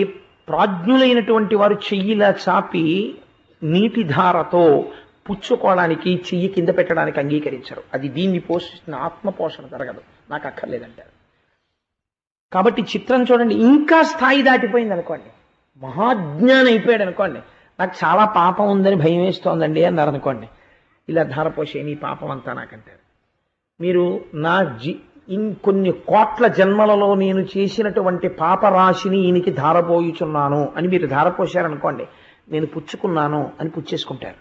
ప్రాజ్ఞులైనటువంటి వారు చెయ్యిలా చాపి నీటి ధారతో పుచ్చుకోవడానికి చెయ్యి కింద పెట్టడానికి అంగీకరించరు. అది దీన్ని పోషిస్తున్న ఆత్మ పోషణ జరగదు, నాకు అక్కర్లేదంటారు. కాబట్టి చిత్రం చూడండి, ఇంకా స్థాయి దాటిపోయింది అనుకోండి, మహాజ్ఞానం అయిపోయాడు అనుకోండి, నాకు చాలా పాపం ఉందని భయం వేస్తోందండి అన్నారు అనుకోండి, ఇలా ధారపోసే నీ పాపం అంతా నాకంటారు. మీరు నా కొన్ని కోట్ల జన్మలలో నేను చేసినటువంటి పాపరాశిని ఈయనకి ధారపోయుచున్నాను అని మీరు ధారపోశారనుకోండి, నేను పుచ్చుకున్నాను అని పుచ్చేసుకుంటారు.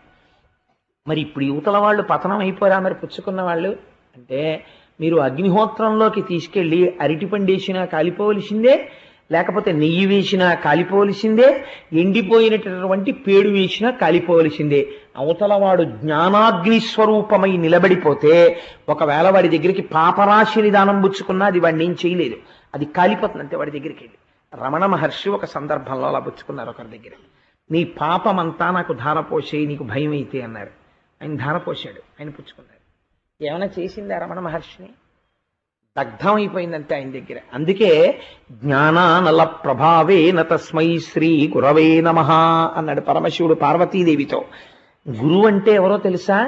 మరి ఇప్పుడు యువతల వాళ్ళు పతనం అయిపోయారా మరి పుచ్చుకున్న వాళ్ళు అంటే? మీరు అగ్నిహోత్రంలోకి తీసుకెళ్ళి అరటిపండు వేసినా కాలిపోవలసిందే, లేకపోతే నెయ్యి వేసినా కాలిపోవలసిందే, ఎండిపోయినటువంటి పేడు వేసినా కాలిపోవలసిందే. అవతలవాడు జ్ఞానాగ్ని స్వరూపమై నిలబడిపోతే ఒకవేళ వాడి దగ్గరికి పాపరాశిని దానం పుచ్చుకున్నా అది వాడిని ఏం చేయలేదు, అది కాలిపోతుంది అంతే వాడి దగ్గరికి వెళ్ళి. రమణ మహర్షి ఒక సందర్భంలో అలా పుచ్చుకున్నారు ఒకరి దగ్గర. నీ పాపమంతా నాకు ధారపోసే, నీకు భయం అయితే అన్నారు. ఆయన ధారపోసాడు, ఆయన పుచ్చుకున్నారు. ఏమైనా చేసిందా రమణ మహర్షిని? దగ్ధం అయిపోయిందంటే ఆయన దగ్గర. అందుకే జ్ఞానానల ప్రభావేన తస్మై శ్రీ గురవే నమః అన్నాడు పరమశివుడు పార్వతీదేవితో. గురువు అంటే ఎవరో తెలుసా?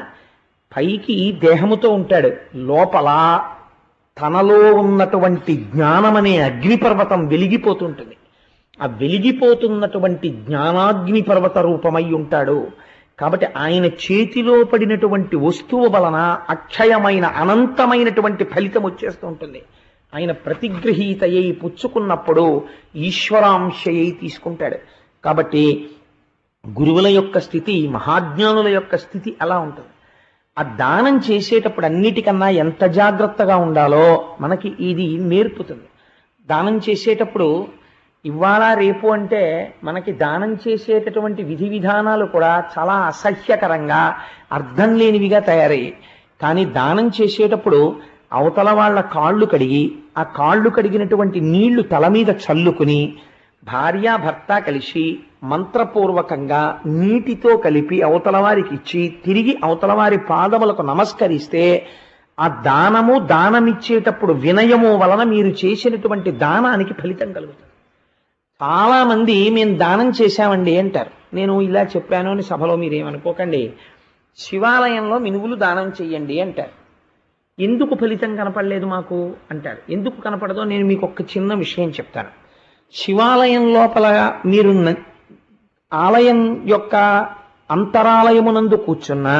పైకి దేహముతో ఉంటాడు, లోపల తనలో ఉన్నటువంటి జ్ఞానం అనే అగ్నిపర్వతం వెలిగిపోతుంటుంది. ఆ వెలిగిపోతున్నటువంటి జ్ఞానాగ్ని పర్వత రూపమై ఉంటాడు. కాబట్టి ఆయన చేతిలో పడినటువంటి వస్తువు వలన అక్షయమైన అనంతమైనటువంటి ఫలితం వచ్చేస్తూ ఉంటుంది. ఆయన ప్రతిగ్రహీతయ్యి పుచ్చుకున్నప్పుడు ఈశ్వరాంశయ్యి తీసుకుంటాడు. కాబట్టి గురువుల యొక్క స్థితి, మహాజ్ఞానుల యొక్క స్థితి అలా ఉంటుంది. ఆ దానం చేసేటప్పుడు అన్నిటికన్నా ఎంత జాగ్రత్తగా ఉండాలో మనకి ఇది నేర్పుతుంది. దానం చేసేటప్పుడు ఇవాళ రేపు అంటే మనకి దానం చేసేటటువంటి విధి విధానాలు కూడా చాలా అసహ్యకరంగా అర్థం లేనివిగా తయారయ్యాయి. కానీ దానం చేసేటప్పుడు అవతల వాళ్ళ కాళ్ళు కడిగి, ఆ కాళ్ళు కడిగినటువంటి నీళ్లు తల మీద చల్లుకుని, భార్యాభర్త కలిసి మంత్రపూర్వకంగా నీటితో కలిపి అవతల వారికి ఇచ్చి తిరిగి అవతల వారి పాదములకు నమస్కరిస్తే ఆ దానము, దానమిచ్చేటప్పుడు వినయము వలన మీరు చేసినటువంటి దానానికి ఫలితం కలుగుతుంది. చాలా మంది మేము దానం చేశామండి అంటారు. నేను ఇలా చెప్పాను అని సభలో మీరేమనుకోకండి. శివాలయంలో మినువులు దానం చెయ్యండి అంటారు. ఎందుకు ఫలితం కనపడలేదు మాకు అంటారు. ఎందుకు కనపడదో నేను మీకు ఒక చిన్న విషయం చెప్తాను. శివాలయం లోపల మీరు ఆలయం యొక్క అంతరాలయమునందు కూర్చున్నా,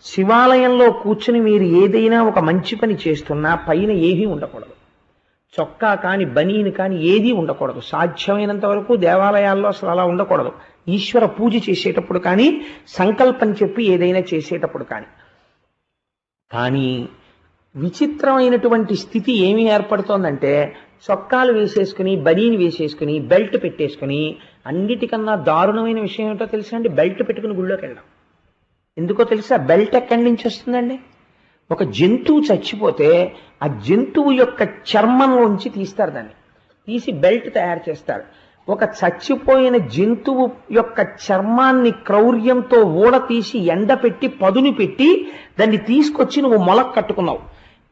శివాలయంలో కూర్చుని మీరు ఏదైనా ఒక మంచి పని చేస్తున్నా పైన ఏమీ ఉండకూడదు. చొక్కా కాని, బనీని కాని ఏదీ ఉండకూడదు. సాధ్యమైనంత వరకు దేవాలయాల్లో అసలు అలా ఉండకూడదు. ఈశ్వర పూజ చేసేటప్పుడు కానీ, సంకల్పం చెప్పి ఏదైనా చేసేటప్పుడు కానీ విచిత్రమైనటువంటి స్థితి ఏమి ఏర్పడుతోందంటే, చొక్కాలు వేసేసుకుని, బనీని వేసేసుకుని, బెల్ట్ పెట్టేసుకుని, అన్నిటికన్నా దారుణమైన విషయం ఏమిటో తెలుసా అండి? బెల్ట్ పెట్టుకుని గుళ్ళోకి వెళ్ళడం. ఎందుకో తెలుసా? బెల్ట్ ఎక్కడి నుంచి వస్తుందండి? ఒక జంతువు చచ్చిపోతే ఆ జంతువు యొక్క చర్మంలోంచి తీస్తారు, దాన్ని తీసి బెల్ట్ తయారు చేస్తారు. ఒక చచ్చిపోయిన జంతువు యొక్క చర్మాన్ని క్రౌర్యంతో ఊడతీసి ఎండపెట్టి పదును పెట్టి దాన్ని తీసుకొచ్చి నువ్వు మొలకు కట్టుకున్నావు.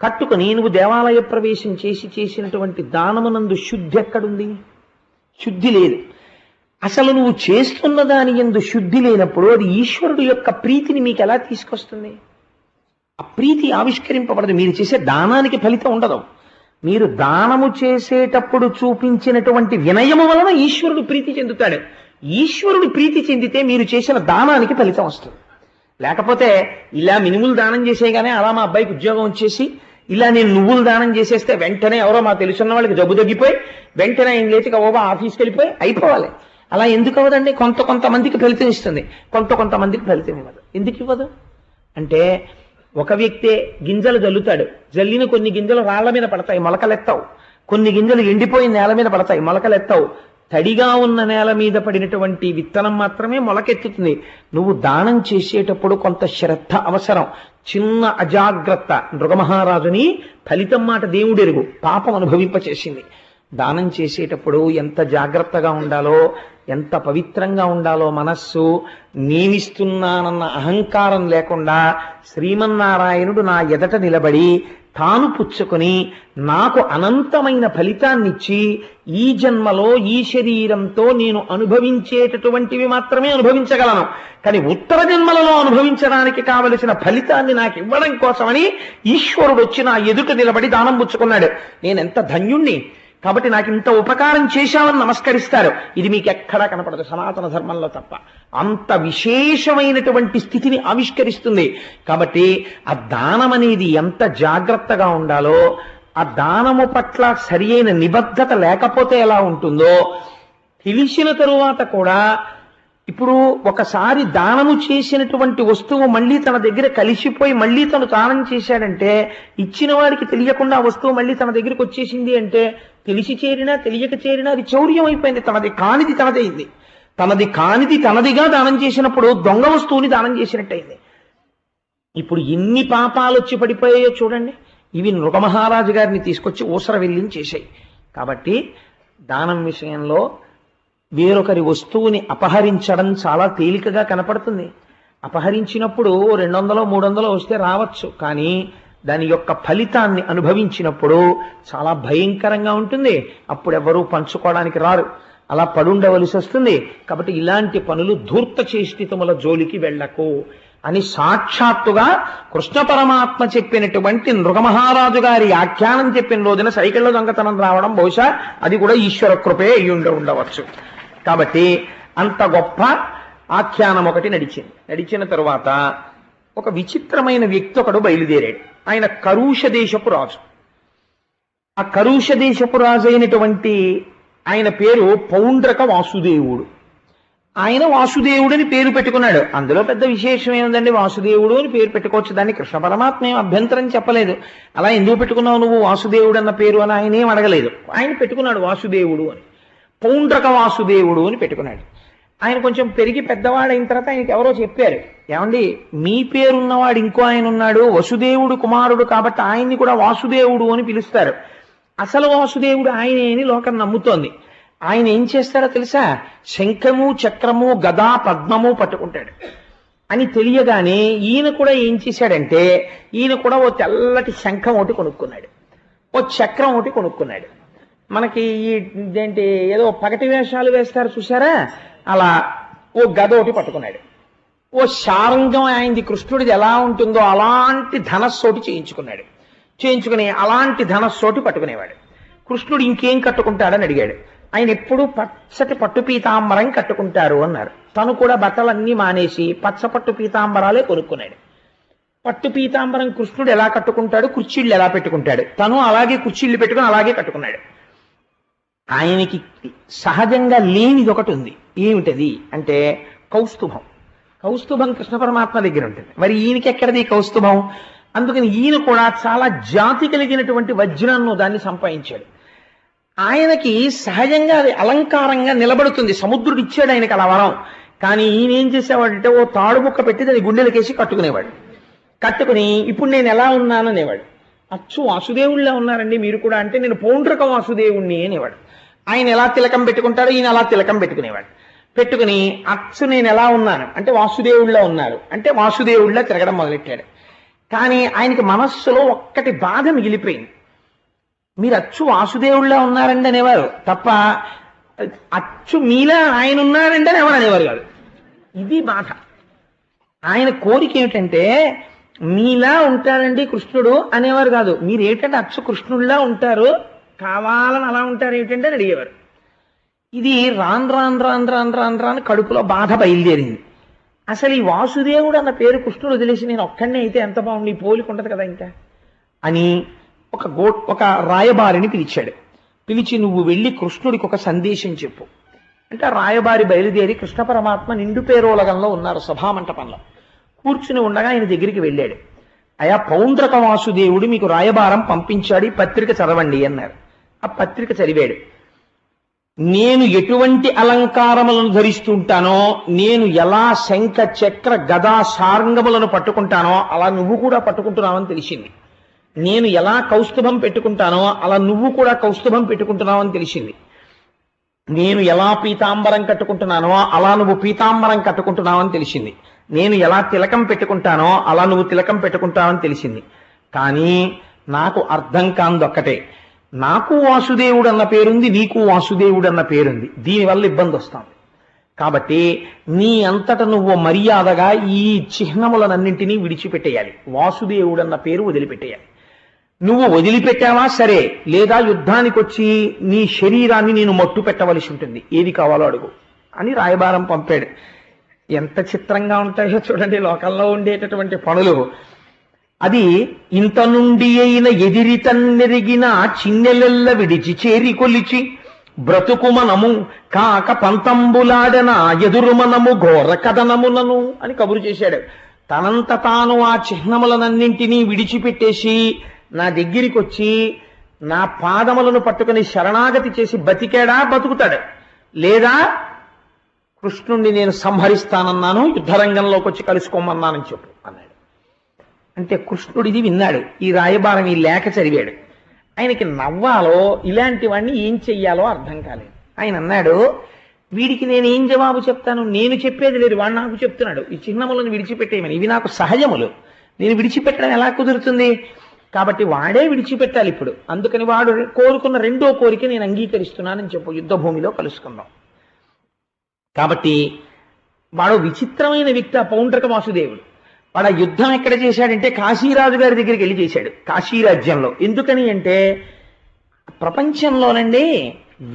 కట్టుకుని నువ్వు దేవాలయ ప్రవేశం చేసినటువంటి దానమునందు శుద్ధి ఎక్కడుంది? శుద్ధి లేదు. అసలు నువ్వు చేస్తున్న దాని యందు శుద్ధి లేనప్పుడు అది ఈశ్వరుడు యొక్క ప్రీతిని మీకు ఎలా తీసుకొస్తుంది? ఆ ప్రీతి ఆవిష్కరింపబడదు. మీరు చేసే దానానికి ఫలితం ఉండదు. మీరు దానము చేసేటప్పుడు చూపించినటువంటి వినయము వలన ఈశ్వరుడు ప్రీతి చెందుతాడు. ఈశ్వరుడు ప్రీతి చెందితే మీరు చేసిన దానానికి ఫలితం వస్తుంది. లేకపోతే ఇలా మినుములు దానం చేసేగానే అలా మా అబ్బాయికి ఉద్యోగం వచ్చేసి, ఇలా నేను నువ్వులు దానం చేసేస్తే వెంటనే ఎవరో మా తెలుసున్న వాళ్ళకి జబ్బు తగ్గిపోయి వెంటనే ఆయన లేచిగా ఓబా ఆఫీస్కి వెళ్ళిపోయి అయిపోవాలి. అలా ఎందుకు అవ్వదండి? కొంతమందికి ఫలితం ఇస్తుంది, కొంతమందికి ఫలితం ఇవ్వదు. ఎందుకు ఇవ్వదు అంటే, ఒక వ్యక్తే గింజలు జల్లుతాడు, జల్లిన కొన్ని గింజలు రాళ్ల మీద పడతాయి, మొలకలెత్తావు. కొన్ని గింజలు ఎండిపోయిన నేల మీద పడతాయి, మొలకలెత్తావు. తడిగా ఉన్న నేల మీద పడినటువంటి విత్తనం మాత్రమే మొలకెత్తుతుంది. నువ్వు దానం చేసేటప్పుడు కొంత శ్రద్ధ అవసరం. చిన్న అజాగ్రత్త నృగమహారాజుని ఫలితం మాట దేవుడెరుగు, పాపం అనుభవింపచేసింది. దానం చేసేటప్పుడు ఎంత జాగ్రత్తగా ఉండాలో, ఎంత పవిత్రంగా ఉండాలో మనస్సు. నేనిస్తున్నానన్న అహంకారం లేకుండా శ్రీమన్నారాయణుడు నా ఎదట నిలబడి తాను పుచ్చుకొని నాకు అనంతమైన ఫలితాన్నిచ్చి ఈ జన్మలో ఈ శరీరంతో నేను అనుభవించేటటువంటివి మాత్రమే అనుభవించగలను, కానీ ఉత్తర జన్మలలో అనుభవించడానికి కావలసిన ఫలితాన్ని నాకు ఇవ్వడం కోసమని ఈశ్వరుడు వచ్చి నా ఎదుట నిలబడి దానం పుచ్చుకున్నాడు. నేనెంత ధన్యుణ్ణి! కాబట్టి నాకు ఇంత ఉపకారం చేశామని నమస్కరిస్తారు. ఇది మీకు ఎక్కడా కనపడదు, సనాతన ధర్మంలో తప్ప. అంత విశేషమైనటువంటి స్థితిని ఆవిష్కరిస్తుంది. కాబట్టి ఆ దానం అనేది ఎంత జాగ్రత్తగా ఉండాలో, ఆ దానము పట్ల సరి అయిన నిబద్ధత లేకపోతే ఎలా ఉంటుందో తెలిసిన తరువాత కూడా, ఇప్పుడు ఒకసారి దానము చేసినటువంటి వస్తువు మళ్ళీ తన దగ్గర కలిసిపోయి మళ్ళీ తను దానం చేశాడంటే, ఇచ్చిన వాడికి తెలియకుండా ఆ వస్తువు మళ్ళీ తన దగ్గరికి వచ్చేసింది అంటే, తెలిసి చేరినా తెలియక చేరినా అది చౌర్యం అయిపోయింది. తనది కానిది తనదైంది. తనది కానిది తనదిగా దానం చేసినప్పుడు దొంగ వస్తువుని దానం చేసినట్టయింది. ఇప్పుడు ఎన్ని పాపాలు వచ్చి పడిపోయాయో చూడండి. ఇవి నృగమహారాజు గారిని తీసుకొచ్చి ఊసర వెళ్ళిని చేశాయి. కాబట్టి దానం విషయంలో వేరొకరి వస్తువుని అపహరించడం చాలా తేలికగా కనపడుతుంది. అపహరించినప్పుడు 200 300 వస్తే రావచ్చు, కానీ దాని యొక్క ఫలితాన్ని అనుభవించినప్పుడు చాలా భయంకరంగా ఉంటుంది. అప్పుడు ఎవరూ పంచుకోవడానికి రారు. అలా పడుండవలసి వస్తుంది. కాబట్టి ఇలాంటి పనులు ధూర్త చేష్టితముల జోలికి వెళ్ళకు అని సాక్షాత్తుగా కృష్ణ పరమాత్మ చెప్పినటువంటి నృగమహారాజు గారి ఆఖ్యానం చెప్పిన రోజున సైకిల్లో దొంగతనం రావడం బహుశా అది కూడా ఈశ్వర కృపే అయ్యి ఉండవచ్చు. కాబట్టి అంత గొప్ప ఆఖ్యానం ఒకటి నడిచిన తరువాత ఒక విచిత్రమైన వ్యక్తి ఒకడు బయలుదేరాడు. ఆయన కరుష దేశపు రాజు. ఆ కరుష దేశపు రాజు అయినటువంటి ఆయన పేరు పౌండ్రక వాసుదేవుడు. ఆయన వాసుదేవుడిని పేరు పెట్టుకున్నాడు. అందులో పెద్ద విశేషం ఏముందండి, వాసుదేవుడు అని పేరు పెట్టుకోవచ్చు, దాన్ని కృష్ణ పరమాత్మ ఏం అభ్యంతరం చెప్పలేదు. అలా ఎందుకు పెట్టుకున్నావు నువ్వు వాసుదేవుడు అన్న పేరు అని ఆయన ఏం అడగలేదు. ఆయన పెట్టుకున్నాడు వాసుదేవుడు అని, పౌండ్రక వాసుదేవుడు అని పెట్టుకున్నాడు. ఆయన కొంచెం పెరిగి పెద్దవాడైన తర్వాత ఆయనకి ఎవరో చెప్పారు, ఏమండి మీ పేరున్నవాడు ఇంకో ఆయన ఉన్నాడు, వసుదేవుడు కుమారుడు కాబట్టి ఆయన్ని కూడా వాసుదేవుడు అని పిలుస్తారు. అసలు వాసుదేవుడు ఆయనే అని లోకం నమ్ముతోంది. ఆయన ఏం చేస్తాడో తెలుసా, శంఖము చక్రము గదా పద్మము పట్టుకుంటాడు అని తెలియగానే ఈయన కూడా ఏం చేశాడంటే, ఈయన కూడా ఓ తెల్లటి శంఖం ఒకటి కొనుక్కున్నాడు, ఓ చక్రం ఒకటి కొనుక్కున్నాడు. మనకి ఇదేంటి ఏదో పగటి వేషాలు వేస్తారు చూసారా, అలా ఓ గద ఒకటి పట్టుకున్నాడు. ఓ శారంగం ఆయనది కృష్ణుడిది ఎలా ఉంటుందో అలాంటి ధనస్సోటి చేయించుకుని అలాంటి ధనస్సోటి పట్టుకునేవాడు. కృష్ణుడు ఇంకేం కట్టుకుంటాడని అడిగాడు. ఆయన ఎప్పుడూ పచ్చటి పట్టు పీతాంబరం కట్టుకుంటారు అన్నారు. తను కూడా బట్టలన్నీ మానేసి పచ్చపట్టు పీతాంబరాలే కొనుక్కున్నాడు. పట్టు పీతాంబరం కృష్ణుడు ఎలా కట్టుకుంటాడు, కుర్చీళ్ళు ఎలా పెట్టుకుంటాడు, తను అలాగే కుర్చీళ్ళు పెట్టుకుని అలాగే కట్టుకున్నాడు. ఆయనకి సహజంగా లేనిది ఒకటి ఉంది. ఏమిటది అంటే కౌస్తుభం. కౌస్తుభం కృష్ణ పరమాత్మ దగ్గర ఉంటుంది. మరి ఈయనకి ఎక్కడది కౌస్తుభం? అందుకని ఈయన కూడా చాలా జాతి కలిగినటువంటి వజ్రాన్ని దాన్ని సంపాదించాడు. ఆయనకి సహజంగా అది అలంకారంగా నిలబడుతుంది. సముద్రుడు ఇచ్చాడు ఆయనకి అలా వరం. కానీ ఈయన ఏం చేసేవాడంటే ఓ తాడు ముక్క పెట్టి దాన్ని గుండెలకేసి కట్టుకునేవాడు. కట్టుకుని ఇప్పుడు నేను ఎలా ఉన్నాను అనేవాడు. అచ్చు వాసుదేవుళ్ళ ఉన్నారండి మీరు కూడా అంటే, నేను పౌండ్రక వాసుదేవుణ్ణి అనేవాడు. ఆయన ఎలా తిలకం పెట్టుకుంటాడో ఈయన అలా తిలకం పెట్టుకునేవాడు. పెట్టుకుని అచ్చు నేను ఎలా ఉన్నాను అంటే వాసుదేవుళ్ళ ఉన్నారు అంటే వాసుదేవుళ్ళ తిరగడం మొదలెట్టాడు. కానీ ఆయనకి మనస్సులో ఒక్కటి బాధ మిగిలిపోయింది. మీరు అచ్చు వాసుదేవుళ్ళ ఉన్నారండి అనేవారు తప్ప అచ్చు మీలా ఆయన ఉన్నారండి అని ఎవరు అనేవారు కాదు. ఇది బాధ. ఆయన కోరిక ఏమిటంటే మీలా ఉంటారండి కృష్ణుడు అనేవారు కాదు. మీరు ఏంటంటే అచ్చు కృష్ణుడిలా ఉంటారు, కావాలని అలా ఉంటారు ఏమిటంటే అని అడిగేవారు. ఇది రాను కడుపులో బాధ బయలుదేరింది. అసలు ఈ వాసుదేవుడు అన్న పేరు కృష్ణుడు వదిలేసి నేను ఒక్కడనే అయితే ఎంత బాగుంది, ఈ పోలిక ఉంటుంది కదా ఇంకా అని ఒక రాయబారిని పిలిచాడు. పిలిచి నువ్వు వెళ్ళి కృష్ణుడికి ఒక సందేశం చెప్పు అంటే, రాయబారి బయలుదేరి కృష్ణ పరమాత్మ నిండు పేరోలగంలో ఉన్నారు సభామంటపంలో కూర్చుని ఉండగా ఆయన దగ్గరికి వెళ్ళాడు. అయా పౌండ్రక వాసుదేవుడు మీకు రాయబారం పంపించాడు, ఈ పత్రిక చదవండి అన్నారు. ఆ పత్రిక చదివాడు. నేను ఎటువంటి అలంకారములను ధరిస్తుంటానో, నేను ఎలా శంఖ చక్ర గదా సారంగములను పట్టుకుంటానో అలా నువ్వు కూడా పట్టుకుంటున్నావని తెలిసింది. నేను ఎలా కౌస్తుభం పెట్టుకుంటానో అలా నువ్వు కూడా కౌస్తుభం పెట్టుకుంటున్నావని తెలిసింది. నేను ఎలా పీతాంబరం కట్టుకుంటున్నానో అలా నువ్వు పీతాంబరం కట్టుకుంటున్నావని తెలిసింది. నేను ఎలా తిలకం పెట్టుకుంటానో అలా నువ్వు తిలకం పెట్టుకుంటావని తెలిసింది. కానీ నాకు అర్థం కాందొక్కటే, నాకు వాసుదేవుడు అన్న పేరుంది, నీకు వాసుదేవుడు అన్న పేరుంది, దీనివల్ల ఇబ్బంది వస్తుంది. కాబట్టి నీ అంతట నువ్వు మర్యాదగా ఈ చిహ్నములనన్నింటినీ విడిచిపెట్టేయాలి, వాసుదేవుడు అన్న పేరు వదిలిపెట్టేయాలి. నువ్వు వదిలిపెట్టావా సరే, లేదా యుద్ధానికి వచ్చి నీ శరీరాన్ని నేను మట్టు పెట్టవలసి ఉంటుంది, ఏది కావాలో అడుగు అని రాయబారం పంపాడు. ఎంత చిత్రంగా ఉంటాయో చూడండి లోకంలో ఉండేటటువంటి పనులు. అది ఇంత నుండి అయిన ఎదిరితన్నెరిగిన చిన్నెలెల్ల విడిచి చేరి కొలిచి బ్రతుకుమనము కాక పంతంబులాడన ఎదురుమనము ఘోర కథనములను అని కబురు చేశాడు. తనంత తాను ఆ చిహ్నములనన్నింటినీ విడిచిపెట్టేసి నా దగ్గరికి వచ్చి నా పాదములను పట్టుకుని శరణాగతి చేసి బతికాడా బతుకుతాడు, లేదా కృష్ణుణ్ణి నేను సంహరిస్తానన్నాను, యుద్ధరంగంలోకి వచ్చి కలుసుకోమన్నానని చెప్పు అన్నాడు. అంటే కృష్ణుడు ఇది విన్నాడు, ఈ రాయబారం ఈ లేఖ చదివాడు. ఆయనకి నవ్వాలో ఇలాంటివన్నీ ఏం చెయ్యాలో అర్థం కాలేదు. ఆయన అన్నాడు, వీడికి నేను ఏం జవాబు చెప్తాను, నేను చెప్పేది లేదు, వాడు నాకు చెప్తున్నాడు ఈ చిహ్నములను విడిచిపెట్టేయమని. ఇవి నాకు సహజములు, నేను విడిచిపెట్టడం ఎలా కుదురుతుంది? కాబట్టి వాడే విడిచిపెట్టాలి ఇప్పుడు. అందుకని వాడు కోరుకున్న రెండో కోరిక నేను అంగీకరిస్తున్నానని చెప్పు, యుద్ధ భూమిలో కలుసుకుందాం. కాబట్టి వాడు విచిత్రమైన వ్యక్తి ఆ పౌండ్రక వాసుదేవుడు. వాడు ఆ యుద్ధం ఎక్కడ చేశాడంటే కాశీరాజు గారి దగ్గరికి వెళ్ళి చేశాడు, కాశీరాజ్యంలో. ఎందుకని అంటే ప్రపంచంలోనండి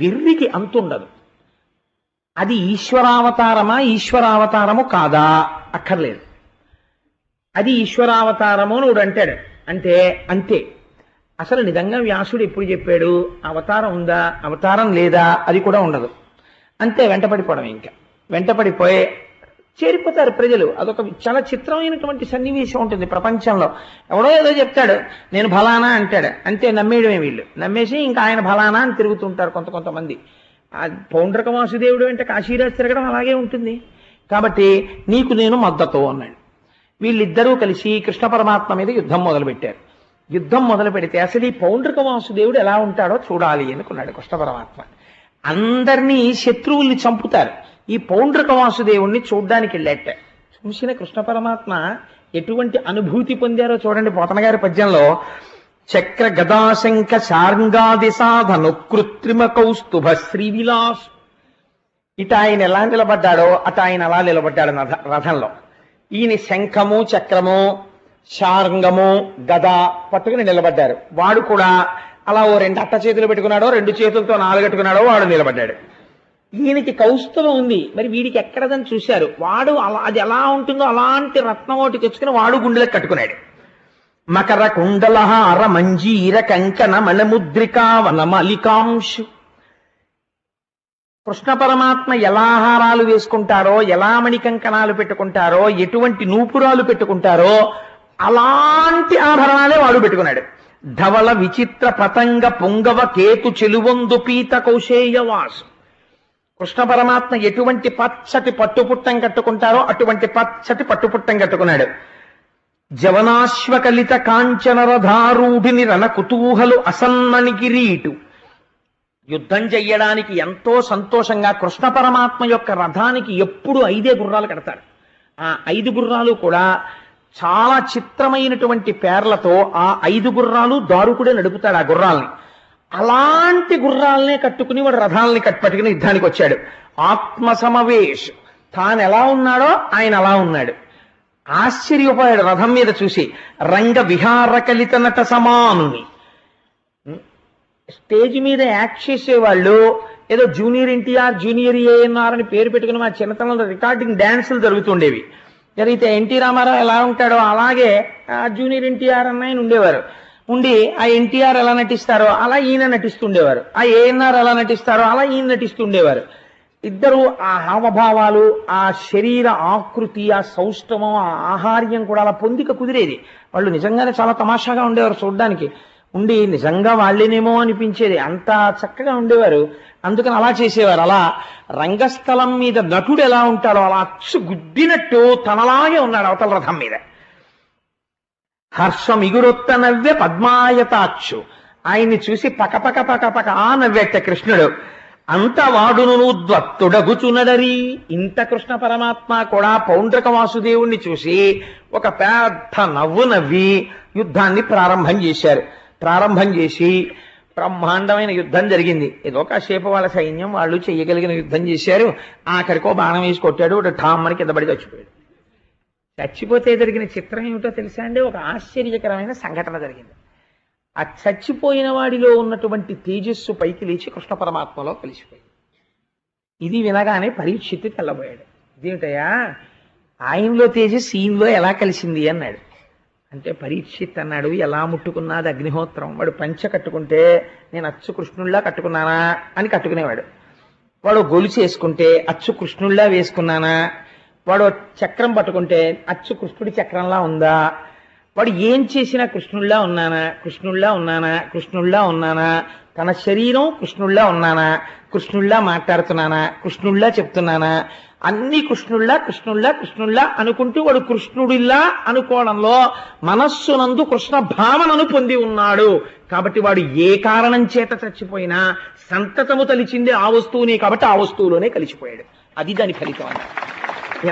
వెర్రికి అంతుండదు. అది ఈశ్వరావతారమా ఈశ్వరావతారము కాదా అక్కర్లేదు. అది ఈశ్వరావతారము నువ్వు అంటాడు అంటే అంతే. అసలు నిజంగా వ్యాసుడు ఎప్పుడు చెప్పాడు అవతారం ఉందా అవతారం లేదా అది కూడా ఉండదు. అంతే, వెంటపడిపోవడం. ఇంకా వెంటపడిపోయి చేరిపోతారు ప్రజలు. అదొక చాలా చిత్రమైనటువంటి సన్నివేశం ఉంటుంది ప్రపంచంలో. ఎవడో ఏదో చెప్తాడు నేను ఫలానా అంటాడు, అంతే, నమ్మేయడమే వీళ్ళు. నమ్మేసి ఇంకా ఆయన ఫలానా అని తిరుగుతుంటారు కొంతమంది. ఆ పౌండ్రక వాసుదేవుడు అంటే కాశీరాజు తిరగడం అలాగే ఉంటుంది. కాబట్టి నీకు నేను మద్దతు అన్నాడు. వీళ్ళిద్దరూ కలిసి కృష్ణ పరమాత్మ మీద యుద్ధం మొదలుపెట్టారు. యుద్ధం మొదలు పెడితే అసలు ఈ పౌండ్రక వాసుదేవుడు ఎలా ఉంటాడో చూడాలి అనుకున్నాడు కృష్ణ పరమాత్మ. అందరినీ శత్రువుల్ని చంపుతారు. ఈ పౌండ్రక వాసుదేవుణ్ణి చూడ్డానికి వెళ్ళాట. చూసిన కృష్ణ పరమాత్మ ఎటువంటి అనుభూతి పొందారో చూడండి. పోతన గారి పద్యంలో చక్ర గదాశంక శార్ంగాది సాధను కృత్రిమ కౌస్తుభ శ్రీవిలాస్. ఇట ఆయన ఎలా నిలబడ్డాడో అట ఆయన అలా నిలబడ్డాడు రథంలో. ఈయన శంఖము చక్రము శార్ంగము గద పట్టుకుని నిలబడ్డారు. వాడు కూడా అలా ఓ 2 అట్ట చేతులు పెట్టుకున్నాడో 2 చేతులతో 4 కట్టుకున్నాడో వాడు నిలబడ్డాడు. ఈయనకి కౌస్తుభం ఉంది, మరి వీడికి ఎక్కడదని చూశారు. వాడు అలా అది ఎలా ఉంటుందో అలాంటి రత్నం ఒకటి తెచ్చుకుని వాడు గుండెలకు కట్టుకున్నాడు. మకర కుండలహార మంజీర కంకణ మణముద్రికా వనమలికాంశు. కృష్ణ పరమాత్మ ఎలా హారాలు వేసుకుంటారో, ఎలా మణికంకణాలు పెట్టుకుంటారో, ఎటువంటి నూపురాలు పెట్టుకుంటారో అలాంటి ఆభరణాలే వాడు పెట్టుకున్నాడు. ధవళ విచిత్ర పతంగ పొంగవ కేతు చెలువొందు పీత కౌశేయవాసు. కృష్ణ పరమాత్మ ఎటువంటి పచ్చటి పట్టుపుట్టం కట్టుకుంటారో అటువంటి పచ్చటి పట్టుపుట్టం కట్టుకున్నాడు. జవనాశ్వకలిత కాంచనరధారూఢిని రణ కుతూహలు అసన్నని కిరీటు. యుద్ధం చెయ్యడానికి ఎంతో సంతోషంగా కృష్ణ పరమాత్మ యొక్క రథానికి ఎప్పుడు 5 గుర్రాలు కడతారు. ఆ 5 గుర్రాలు కూడా చాలా చిత్రమైనటువంటి పేర్లతో ఆ 5 గుర్రాలు దారుకుడే నడుపుతాడు ఆ గుర్రాల్ని. అలాంటి గుర్రాలనే కట్టుకుని వాడు రథాలని పట్టుకుని యుద్ధానికి వచ్చాడు. ఆత్మ సమవేశ్, తాను ఎలా ఉన్నాడో ఆయన అలా ఉన్నాడు. ఆశ్చర్యపోయాడు రథం మీద చూసి. రంగ విహార కలిత నట సమానుని. స్టేజ్ మీద యాక్ట్ చేసేవాళ్ళు ఏదో జూనియర్ ఎన్టీఆర్ జూనియర్ ఏఎన్ఆర్ అని పేరు పెట్టుకుని మా చిన్నతనంలో రికార్డింగ్ డాన్సులు జరుగుతుండేవి. జరిగితే ఎన్టీ రామారావు ఎలా ఉంటాడో అలాగే జూనియర్ ఎన్టీఆర్ అన్న ఉండేవారు. ఉండి ఆ ఎన్టీఆర్ ఎలా నటిస్తారో అలా ఈయన నటిస్తుండేవారు. ఆ ఏఎన్ఆర్ ఎలా నటిస్తారో అలా ఈయన నటిస్తుండేవారు. ఇద్దరు ఆ హావభావాలు, ఆ శరీర ఆకృతి, ఆ సౌష్ఠవం, ఆ ఆహార్యం కూడా అలా పొందిక కుదిరేది. వాళ్ళు నిజంగానే చాలా తమాషాగా ఉండేవారు చూడ్డానికి. ఉండి నిజంగా వాళ్ళేనేమో అనిపించేది, అంత చక్కగా ఉండేవారు. అందుకని అలా చేసేవారు. అలా రంగస్థలం మీద నటుడు ఎలా ఉంటాడో అలా అచ్చు గుద్దినట్టు తనలాగే ఉన్నాడు అవతల రథం మీద. హర్షమిగురొత్త నవ్వె పద్మాయతాక్షు. ఆయన్ని చూసి పకపక పకపక ఆ నవ్వెట్ట కృష్ణుడు. అంత వాడును ద్వత్తుడగుచునడరి. ఇంత కృష్ణ పరమాత్మ కూడా పౌండ్రక వాసుదేవుణ్ణి చూసి ఒక పెద్ద నవ్వు నవ్వి యుద్ధాన్ని ప్రారంభం చేశారు. ప్రారంభం చేసి బ్రహ్మాండమైన యుద్ధం జరిగింది. ఏదో కాసేపు వాళ్ళ సైన్యం వాళ్ళు చెయ్యగలిగిన యుద్ధం చేశారు. ఆఖరికో బాణం వేసి కొట్టాడు, ఠామ్మని కింద పడి చచ్చిపోయాడు. చచ్చిపోతే జరిగిన చిత్రం ఏమిటో తెలుసా అండి? ఒక ఆశ్చర్యకరమైన సంఘటన జరిగింది. ఆ చచ్చిపోయిన వాడిలో ఉన్నటువంటి తేజస్సు పైకి లేచి కృష్ణ పరమాత్మలో కలిసిపోయింది. ఇది వినగానే పరీక్షిత్తు తెల్లబోయాడు. ఇదేమిటయా ఆయనలో తేజస్సు ఈయనలో ఎలా కలిసింది అన్నాడు. అంటే పరీక్షిత్ అన్నాడు, ఎలా ముట్టుకున్నది అగ్నిహోత్రం. వాడు పంచ కట్టుకుంటే నేను అచ్చు కృష్ణుల్లా కట్టుకున్నానా అని కట్టుకునేవాడు. వాడు గొలుసు వేసుకుంటే అచ్చు కృష్ణుల్లా వేసుకున్నానా, వాడు చక్రం పట్టుకుంటే అచ్చు కృష్ణుడి చక్రంలా ఉందా, వాడు ఏం చేసినా కృష్ణుల్లా ఉన్నానా కృష్ణుల్లా ఉన్నానా కృష్ణుల్లా ఉన్నానా, తన శరీరం కృష్ణుల్లా ఉన్నానా, కృష్ణుల్లా మాట్లాడుతున్నానా, కృష్ణుల్లా చెప్తున్నానా, అన్ని కృష్ణుల్లా కృష్ణుల్లా కృష్ణుల్లా అనుకుంటూ వాడు కృష్ణుడిల్లా అనుకోవడంలో మనస్సునందు కృష్ణ భావనను పొంది ఉన్నాడు. కాబట్టి వాడు ఏ కారణం చేత చచ్చిపోయినా సంతతము తలిచిందే ఆ వస్తువునే, కాబట్టి ఆ వస్తువులోనే కలిసిపోయాడు. అది దాని ఫలితం అన్న.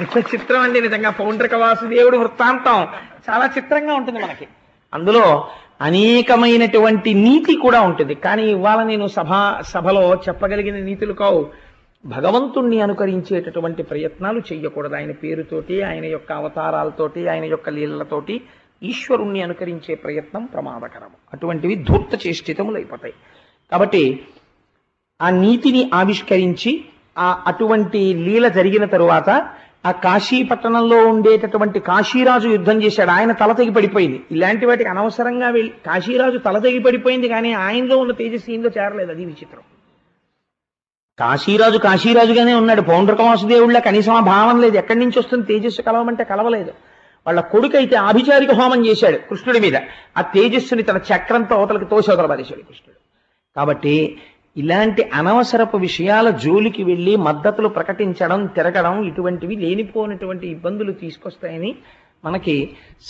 ఎంత చిత్రం అండి నిజంగా. పౌండ్రక వాసుదేవుడు వృత్తాంతం చాలా చిత్రంగా ఉంటుంది మనకి. అందులో అనేకమైనటువంటి నీతి కూడా ఉంటుంది. కానీ ఇవాళ నేను సభలో చెప్పగలిగిన నీతులు కావు. భగవంతుణ్ణి అనుకరించేటటువంటి ప్రయత్నాలు చెయ్యకూడదు. ఆయన పేరుతోటి, ఆయన యొక్క అవతారాలతోటి, ఆయన యొక్క లీలలతోటి ఈశ్వరుణ్ణి అనుకరించే ప్రయత్నం ప్రమాదకరము. అటువంటివి ధూర్త చేష్టితములు అయిపోతాయి. కాబట్టి ఆ నీతిని ఆవిష్కరించి అటువంటి లీల జరిగిన తరువాత ఆ కాశీ పట్టణంలో ఉండేటటువంటి కాశీరాజు యుద్ధం చేశాడు. ఆయన తల తెగి పడిపోయింది. ఇలాంటి వాటికి అనవసరంగా వెళ్ళి కాశీరాజు తల తెగి పడిపోయింది, కానీ ఆయనలో ఉన్న తేజస్సు ఈయనలో చేరలేదు. అది విచిత్రం. కాశీరాజు కాశీరాజుగానే ఉన్నాడు. పౌండ్రక వాసుదేవుళ్ళ కనీసం ఆ భావం లేదు. ఎక్కడి నుంచి వస్తుంది తేజస్సు? కలవమంటే కలవలేదు. వాళ్ళ కొడుకైతే ఆభిచారిక హోమం చేశాడు కృష్ణుడి మీద. ఆ తేజస్సుని తన చక్రంతో అవతలకి తోసవతల పారేశాడు కృష్ణుడు. కాబట్టి ఇలాంటి అనవసరపు విషయాల జోలికి వెళ్ళి మద్దతులు ప్రకటించడం, తిరగడం, ఇటువంటివి లేనిపోయినటువంటి ఇబ్బందులు తీసుకొస్తాయని మనకి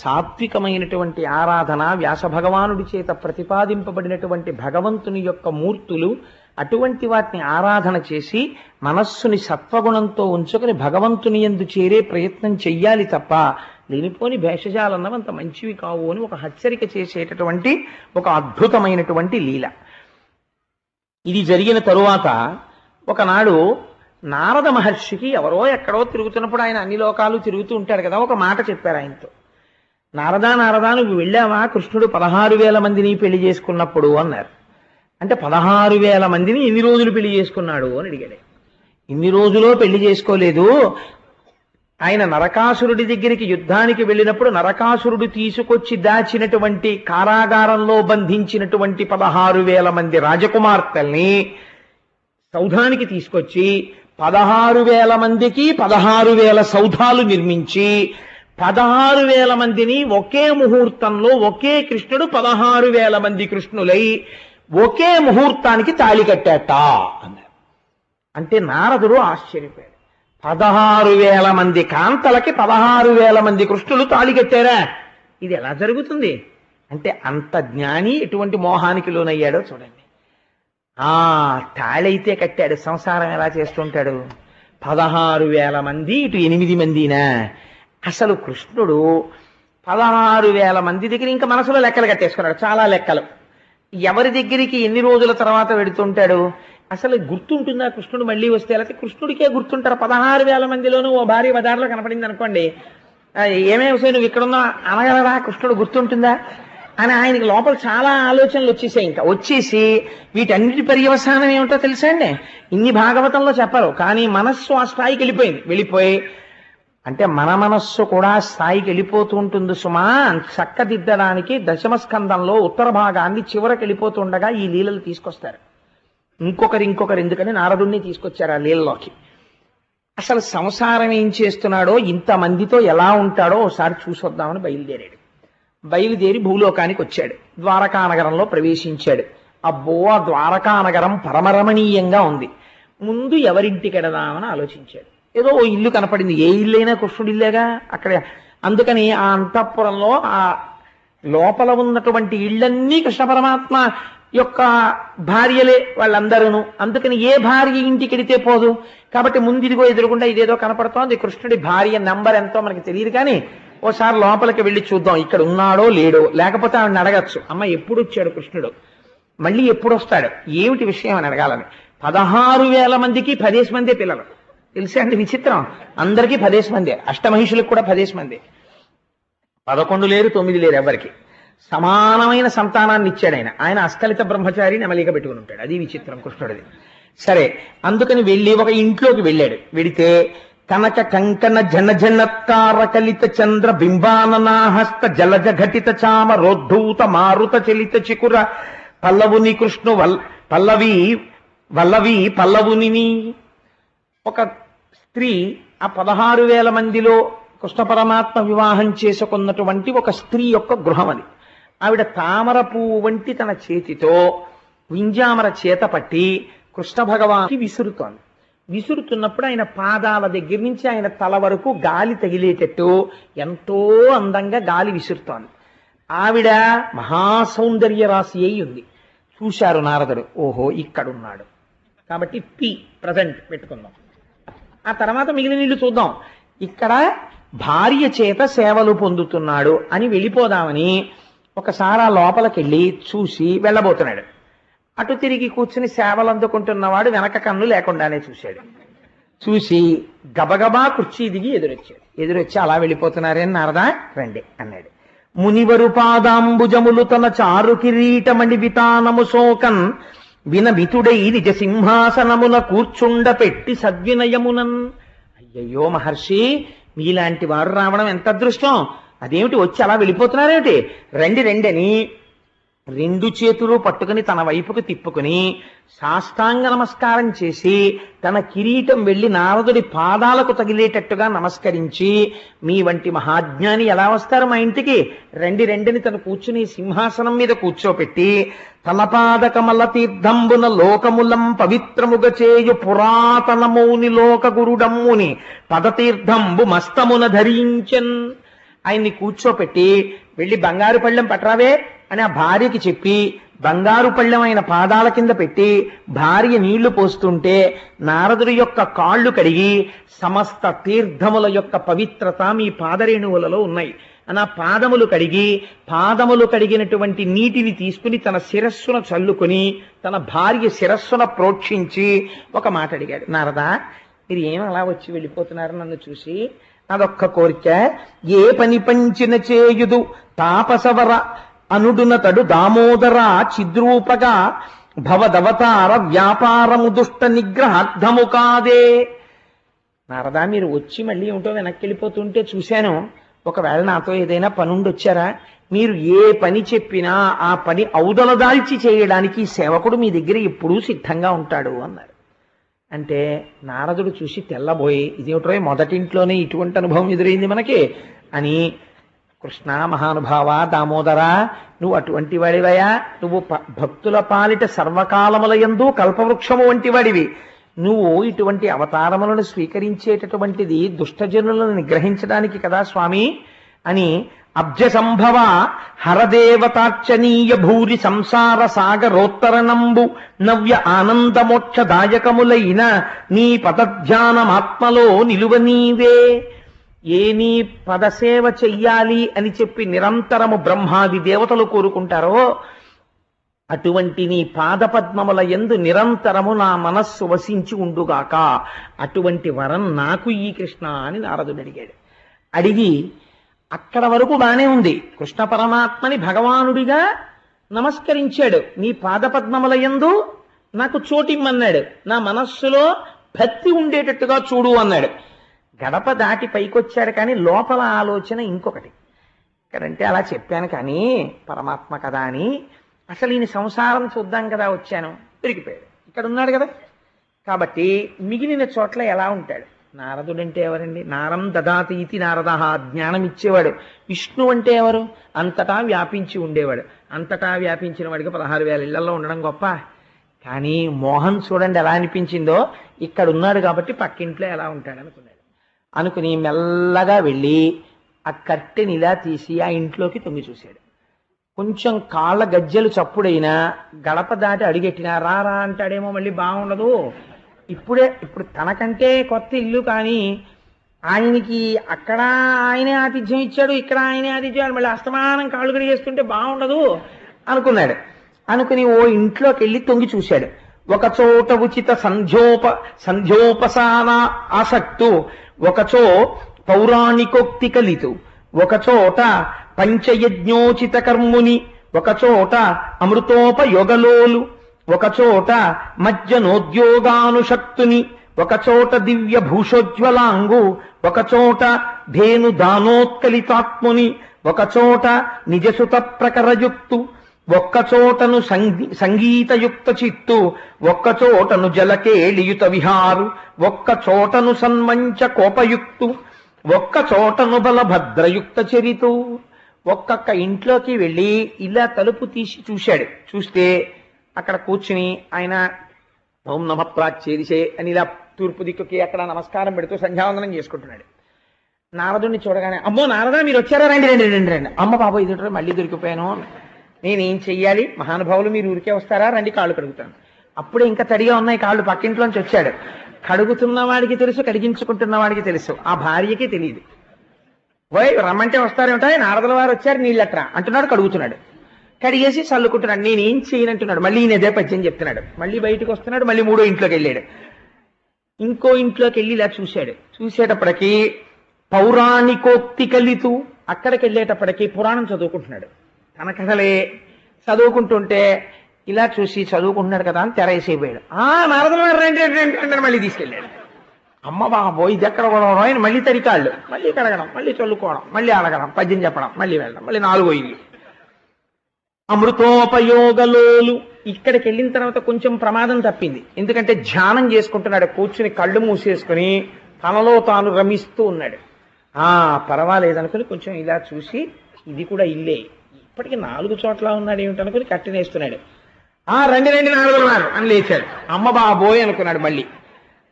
సాత్వికమైనటువంటి ఆరాధన, వ్యాస భగవానుడి చేత ప్రతిపాదింపబడినటువంటి భగవంతుని యొక్క మూర్తులు, అటువంటి వాటిని ఆరాధన చేసి మనస్సుని సత్వగుణంతో ఉంచుకొని భగవంతుని యందు చేరే ప్రయత్నం చెయ్యాలి తప్ప లేనిపోని భేషజాలన్నవి అంత మంచివి కావు అని ఒక హెచ్చరిక చేసేటటువంటి ఒక అద్భుతమైనటువంటి లీల. ఇది జరిగిన తరువాత ఒకనాడు నారద మహర్షికి ఎవరో ఎక్కడో తిరుగుతున్నప్పుడు, ఆయన అన్ని లోకాలు తిరుగుతూ ఉంటాడు కదా, ఒక మాట చెప్పారు ఆయనతో. నారదా నువ్వు వెళ్ళావా కృష్ణుడు 16,000 మందిని పెళ్లి చేసుకున్నప్పుడు అన్నారు. అంటే 16,000 మందిని ఎన్ని రోజులు పెళ్లి చేసుకున్నాడు అని అడిగాడు. ఇన్ని రోజులో పెళ్లి చేసుకోలేదు. ఆయన నరకాసురుడి దగ్గరికి యుద్ధానికి వెళ్ళినప్పుడు నరకాసురుడు తీసుకొచ్చి దాచినటువంటి కారాగారంలో బంధించినటువంటి 16,000 మంది రాజకుమార్తెల్ని సౌధానికి తీసుకొచ్చి 16,000 మందికి 16,000 సౌధాలు నిర్మించి 16,000 మందిని ఒకే ముహూర్తంలో ఒకే కృష్ణుడు 16,000 మంది కృష్ణులై ఒకే ముహూర్తానికి తాళి కట్టాట అన్నారు. అంటే నారదుడు ఆశ్చర్యపోయాడు. 16,000 మంది కాంతలకి 16,000 మంది కృష్ణులు తాళి కట్టారా? ఇది ఎలా జరుగుతుంది? అంటే అంత జ్ఞాని ఎటువంటి మోహానికి లోనయ్యాడో చూడండి. తాళైతే కట్టాడు, సంసారం ఎలా చేస్తుంటాడు? 16,000 మంది, ఇటు 8 మందినా? అసలు కృష్ణుడు 16,000 మంది దగ్గర ఇంకా మనసులో లెక్కలు కట్టేసుకున్నాడు, చాలా లెక్కలు. ఎవరి దగ్గరికి ఎన్ని రోజుల తర్వాత వెడుతుంటాడు? అసలు గుర్తుంటుందా కృష్ణుడు మళ్ళీ వస్తే? లేకపోతే కృష్ణుడికే గుర్తుంటారు? 16,000 మందిలోనూ ఓ భార్య బజార్లో కనపడింది అనుకోండి, ఏమేమి నువ్వు ఇక్కడున్నా అనగలరా? కృష్ణుడు గుర్తుంటుందా అని ఆయనకి లోపల చాలా ఆలోచనలు వచ్చేసాయి. ఇంకా వచ్చేసి వీటన్నిటి పర్యవసానం ఏమిటో తెలుసా అండి? ఇన్ని భాగవతంలో చెప్పరు, కానీ మనస్సు ఆ స్థాయికి వెళ్ళిపోయి అంటే మన మనస్సు కూడా స్థాయికి వెళ్ళిపోతూ ఉంటుంది సుమా. చక్కదిద్దడానికి దశమస్కందంలో ఉత్తర భాగాన్ని చివరికి వెళ్ళిపోతుండగా ఈ లీలలు తీసుకొస్తారు. ఇంకొకరు ఎందుకని నారదుణ్ణి తీసుకొచ్చారు ఆ లీలలోకి. అసలు సంసారం ఏం చేస్తున్నాడో, ఇంతమందితో ఎలా ఉంటాడో ఒకసారి చూసొద్దామని బయలుదేరి భూలోకానికి వచ్చాడు. ద్వారకా నగరంలో ప్రవేశించాడు. అబ్బో, ఆ ద్వారకా నగరం పరమరమణీయంగా ఉంది. ముందు ఎవరింటికి వెడదామని ఆలోచించాడు. ఏదో ఓ ఇల్లు కనపడింది. ఏ ఇల్లు అయినా కృష్ణుడి ఇల్లేగా అక్కడ. అందుకని ఆ అంతఃపురంలో ఆ లోపల ఉన్నటువంటి ఇళ్ళన్నీ కృష్ణ పరమాత్మ యొక్క భార్యలే వాళ్ళందరూ. అందుకని ఏ భార్య ఇంటికి వెడితే పోదు కాబట్టి ముందు ఇదిగో ఎదురుకుండా ఇదేదో కనపడుతోంది. కృష్ణుడి భార్య నెంబర్ ఎంతో మనకి తెలియదు, కానీ ఓసారి లోపలికి వెళ్ళి చూద్దాం ఇక్కడ ఉన్నాడో లేడో. లేకపోతే ఆవిడని అడగచ్చు, అమ్మ ఎప్పుడు వచ్చాడు కృష్ణుడు, మళ్ళీ ఎప్పుడు వస్తాడు, ఏమిటి విషయం అని అడగాలని. 16,000 మందికి 10 మందే పిల్లలు. తెలిసే అండి విచిత్రం. అందరికీ 10 మందే, అష్టమహిషులకు కూడా 10 మందే. 11 లేరు, 9 లేరు, ఎవరికి సమానమైన సంతానాన్ని ఇచ్చాడు ఆయన. ఆయన అస్కలిత బ్రహ్మచారి నెమలిక పెట్టుకుని ఉంటాడు. అది విచిత్రం కృష్ణుడిది. సరే, అందుకని వెళ్ళి ఒక ఇంట్లోకి వెళ్ళాడు. వెడితే కనక కంకణ జనజనత్కార కలిత చంద్ర బింబాననాహస్త జలజ ఘటిత చామ రోద్ధూత మారుత చలిత చికుర పల్లవుని కృష్ణు వల్లవి పల్లవుని. ఒక స్త్రీ, ఆ 16,000 మందిలో కృష్ణ పరమాత్మ వివాహం చేసుకున్నటువంటి ఒక స్త్రీ యొక్క గృహం అది. ఆవిడ తామర పువ్వు వంటి తన చేతితో వింజామర చేత పట్టి కృష్ణ భగవానికి విసురుతోంది. విసురుతున్నప్పుడు ఆయన పాదాల దగ్గర నుంచి ఆయన తల వరకు గాలి తగిలేటట్టు ఎంతో అందంగా గాలి విసురుతోంది. ఆవిడ మహాసౌందర్య రాశి అయి ఉంది. చూశారు నారదుడు, ఓహో ఇక్కడున్నాడు కాబట్టి ప్రజెంట్ పెట్టుకుందాం. ఆ తర్వాత మిగిలిన నీళ్లు చూద్దాం. ఇక్కడ భార్య చేత సేవలు పొందుతున్నాడు అని వెళ్ళిపోదామని ఒకసారి ఆ లోపలికి వెళ్ళి చూసి వెళ్ళబోతున్నాడు. అటు తిరిగి కూర్చుని సేవలు అందుకుంటున్నవాడు వెనక కన్ను లేకుండానే చూశాడు. చూసి గబగబా కుర్చీ దిగి ఎదురొచ్చి అలా వెళ్ళిపోతున్నారేం నారదా, రండి అన్నాడు. మునివరు పాదాంబుజములు తన చారు కిరీటమణి వితానము సోకన్ వినమితుడై నిజ సింహాసనమున కూర్చుండ పెట్టి సద్వినయమునన్. అయ్యయ్యో మహర్షి, మీలాంటి వారు రావడం ఎంత అదృష్టం, అదేమిటి వచ్చి అలా వెళ్ళిపోతున్నారేమిటి, రండి రండి అని రెండు చేతులు పట్టుకుని తన వైపుకు తిప్పుకుని సాష్టాంగ నమస్కారం చేసి తన కిరీటం వెళ్లి నారదుడి పాదాలకు తగిలేటట్టుగా నమస్కరించి, మీ వంటి మహాజ్ఞాని ఎలా వస్తారు మా ఇంటికి, రండి రండిని తను కూర్చుని సింహాసనం మీద కూర్చోపెట్టి తన పాద కమల తీర్థంబున లోకములం పవిత్రముగ చేయు పురాతనమౌని లోక గురుడమ్ముని పదతీర్థంబు మస్తమున ధరించన్. ఆయన్ని కూర్చోపెట్టి వెళ్ళి బంగారు పళ్ళెం పట్రావే అని ఆ భార్యకి చెప్పి బంగారు పళ్ళెమైన పాదాల కింద పెట్టి భార్య నీళ్లు పోస్తుంటే నారదుడి యొక్క కాళ్ళు కడిగి సమస్త తీర్థముల యొక్క పవిత్రత మీ పాదరేణువులలో ఉన్నాయి అని ఆ పాదములు కడిగినటువంటి నీటిని తీసుకుని తన శిరస్సున చల్లుకొని తన భార్య శిరస్సున ప్రోక్షించి ఒక మాట అడిగాడు. నారదా, మీరు ఏం అలా వచ్చి వెళ్ళిపోతున్నారు నన్ను చూసి, అదొక్క కోరిక, ఏ పని పంచిన చేయుదు తాపసవర అనుడునతడు దామోదర చిద్రూపగా భవదవతార వ్యాపారము దుష్ట నిగ్రహార్థము కాదే. నారదా, మీరు వచ్చి మళ్ళీ ఏమిటో వెనక్కి వెళ్ళిపోతుంటే చూశాను, ఒకవేళ నాతో ఏదైనా పనుండి వచ్చారా, మీరు ఏ పని చెప్పినా ఆ పని ఔదలదాల్చి చేయడానికి సేవకుడు మీ దగ్గర ఎప్పుడూ సిద్ధంగా ఉంటాడు అన్నారు. అంటే నారదుడు చూసి తెల్లబోయి, ఇదేమిటో మొదటింట్లోనే ఇటువంటి అనుభవం ఎదురైంది మనకి అని, కృష్ణ మహానుభావ దామోదర, నువ్వు అటువంటి వాడివయా, నువ్వు భక్తుల పాలిట సర్వకాలముల యందు కల్పవృక్షము వంటి వాడివి, నువ్వు ఇటువంటి అవతారములను స్వీకరించేటటువంటిది దుష్టజనులను నిగ్రహించడానికి కదా స్వామి అని, అబ్జ సంభవ హరదేవతార్చనీయ భూరి సంసార సాగరోత్తరణంబు నవ్య ఆనందమోక్షదాయకములైన నీ పదధ్యానమాత్మలో నిలువ నీవే. ఏ నీ పదసేవ చెయ్యాలి అని చెప్పి నిరంతరము బ్రహ్మాది దేవతలు కోరుకుంటారో అటువంటి నీ పాదపద్మముల యందు నిరంతరము నా మనస్సు వసించి ఉండుగాక, అటువంటి వరం నాకు ఈ కృష్ణ అని నారదుడు అడిగాడు. అడిగి అక్కడ వరకు బానే ఉంది, కృష్ణ పరమాత్మని భగవానుడిగా నమస్కరించాడు, నీ పాదపద్మముల యందు నాకు చోటిమ్మన్నాడు, నా మనస్సులో భక్తి ఉండేటట్టుగా చూడు అన్నాడు. గడప దాటి పైకొచ్చాడు, కానీ లోపల ఆలోచన ఇంకొకటి. ఇక్కడంటే అలా చెప్పాను కానీ పరమాత్మ కదా అని, అసలు ఈయన సంసారం చూద్దాం కదా వచ్చాను, దొరికిపోయాడు, ఇక్కడ ఉన్నాడు కదా. కాబట్టి మిగిలిన చోట్ల ఎలా ఉంటాడు? నారదుడంటే ఎవరండి? నారం దదాతి ఇతి నారద, జ్ఞానం ఇచ్చేవాడు. విష్ణు అంటే ఎవరు? అంతటా వ్యాపించి ఉండేవాడు. అంతటా వ్యాపించిన వాడికి 16,000 ఇళ్లలో ఉండడం గొప్ప. కానీ మోహన్ చూడండి ఎలా అనిపించిందో, ఇక్కడ ఉన్నాడు కాబట్టి పక్కింట్లో ఎలా ఉంటాడు అనుకుని మెల్లగా వెళ్ళి ఆ కట్టెని ఇలా తీసి ఆ ఇంట్లోకి తొంగి చూశాడు. కొంచెం కాళ్ళ గజ్జెలు చప్పుడైనా గడప దాటి అడిగెట్టినా రారా అంటాడేమో, మళ్ళీ బాగుండదు. ఇప్పుడు తనకంటే కొత్త ఇల్లు, కానీ ఆయనకి అక్కడ ఆయనే ఆతిథ్యం ఇచ్చాడు, ఇక్కడ ఆయనే ఆతిథ్యం, మళ్ళీ అస్తమానం కాళ్ళు కడిగేస్తుంటే బాగుండదు అనుకుని ఓ ఇంట్లోకి వెళ్ళి తొంగి చూశాడు. ఒకచోట ఉచిత సంధ్యోపసాన ఆసక్తు, ఒకచో పౌరాణికోక్తి కలితు, ఒకచోట పంచయజ్ఞోచిత కర్ముని, ఒకచోట అమృతోపయోగలోలు, ఒకచోట మజ్జనోద్యోగానుషక్తుని, ఒకచోట దివ్య భూషోజ్వలాంగు, ఒకచోట ధేను దానోత్కలితాత్ముని, ఒకచోట నిజసుత ప్రకరయుక్తు, ఒక్కచోటను సంగీతయుక్త చిత్తు, ఒక్కచోటను జలకేళియుత విహారు, ఒక్కచోటను సన్మంచ కోపయుక్తు, ఒక్కచోటను బలభద్రయుక్త చరితు. ఒక్కొక్క ఇంట్లోకి వెళ్ళి ఇలా తలుపు తీసి చూశాడు. చూస్తే అక్కడ కూర్చుని ఆయన ఓం నమ ప్రాచ్యేదిశే అని ఇలా తూర్పు దిక్కుకి అక్కడ నమస్కారం పెడుతూ సంధ్యావందనం చేసుకుంటున్నాడు. నారదుడిని చూడగానే, అమ్మో నారదా మీరు వచ్చారా, రండి రండి రండి రండి. అమ్మ బాబు ఇది మళ్ళీ దొరికిపోయాను, నేనేం చెయ్యాలి, మహానుభావులు మీరు ఊరికే వస్తారా, రండి కాళ్ళు కడుగుతాను. అప్పుడే ఇంకా తడిగా ఉన్నాయి కాళ్ళు, పక్కింట్లోంచి వచ్చాడు. కడుగుతున్న వాడికి తెలుసు, కడిగించుకుంటున్న వాడికి తెలుసు, ఆ భార్యకి తెలియదు. రమ్మంటే వస్తారేమిటా, నారదుల వారు వచ్చారు నీళ్ళట్రా అంటున్నాడు, కడుగుతున్నాడు. కడిగేసి చల్లుకుంటున్నాడు. నేనేం చేయనంటున్నాడు. మళ్ళీ ఈయన అదే పద్యం చెప్తున్నాడు. మళ్ళీ బయటకు వస్తున్నాడు. మళ్ళీ మూడో ఇంట్లోకి వెళ్ళాడు. ఇంకో ఇంట్లోకి వెళ్ళి ఇలా చూశాడు. చూసేటప్పటికి పౌరాణికోక్తి కలితూ, అక్కడికి వెళ్ళేటప్పటికి పురాణం చదువుకుంటున్నాడు. తన కథలే చదువుకుంటుంటే ఇలా చూసి చదువుకుంటున్నాడు కదా అని తెరేసేపోయాడు. నారదుల వారు రండి మళ్ళీ తీసుకెళ్ళాడు. అమ్మ బాబోయ్, ఇది ఎక్కడ కూడా ఆయన మళ్ళీ తరికాళ్ళు, మళ్ళీ కడగడం, మళ్ళీ చల్లుకోవడం, మళ్ళీ అడగడం, పద్యం చెప్పడం, మళ్ళీ వెళ్ళడం, మళ్ళీ 4వ ఇల్లు. అమృతోపయోగలోలు. ఇక్కడికి వెళ్ళిన తర్వాత కొంచెం ప్రమాదం తప్పింది. ఎందుకంటే ధ్యానం చేసుకుంటున్నాడు. కూర్చుని కళ్ళు మూసేసుకుని తనలో తాను రమిస్తూ ఉన్నాడు. పర్వాలేదనుకుని కొంచెం ఇలా చూసి ఇది కూడా ఇల్లే, ఇప్పటికి 4 చోట్ల ఉన్నాడు ఏమిటనుకుని కట్టినేస్తున్నాడు. రండి నారదుల వారు అని లేచాడు. అమ్మ బాబోయ్ అనుకున్నాడు. మళ్ళీ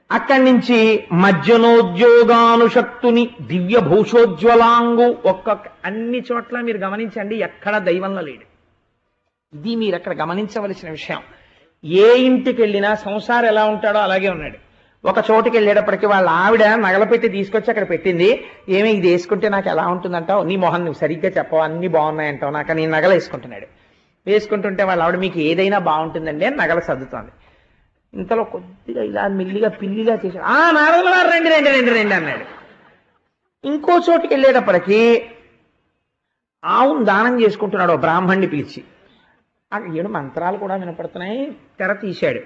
అక్కడి నుంచి మజ్జనోద్యోగానుశక్తుని దివ్య భూషోజ్వలాంగు. అన్ని చోట్ల మీరు గమనించండి, ఎక్కడ దైవంలో లేడు. ఇది మీరు అక్కడ గమనించవలసిన విషయం. ఏ ఇంటికి వెళ్ళినా సంసారం ఎలా ఉంటాడో అలాగే ఉన్నాడు. ఒక చోటుకి వెళ్ళేటప్పటికి వాళ్ళ ఆవిడ నగల పెట్టి తీసుకొచ్చి అక్కడ పెట్టింది. ఏమీ ఇది వేసుకుంటే నాకు ఎలా ఉంటుందంటావు, నీ మొహం నువ్వు సరిగ్గా చెప్పవు, అన్ని బాగున్నాయంటావు, నాకు నేను నగలు వేసుకుంటున్నాడు. వేసుకుంటుంటే వాళ్ళ ఆవిడ మీకు ఏదైనా బాగుంటుందండి అని నగలు సర్దుతోంది. ఇంతలో కొద్దిగా ఇలా మెల్లిగా పిల్లిగా చేశాడు. నారదుల వారు రండి అన్నాడు. ఇంకో చోటుకి వెళ్ళేటప్పటికి ఆవును దానం చేసుకుంటున్నాడు. బ్రాహ్మణ్ణి పిలిచి ఏడు మంత్రాలు కూడా వినపడుతున్నాయి. తెర తీశాడు.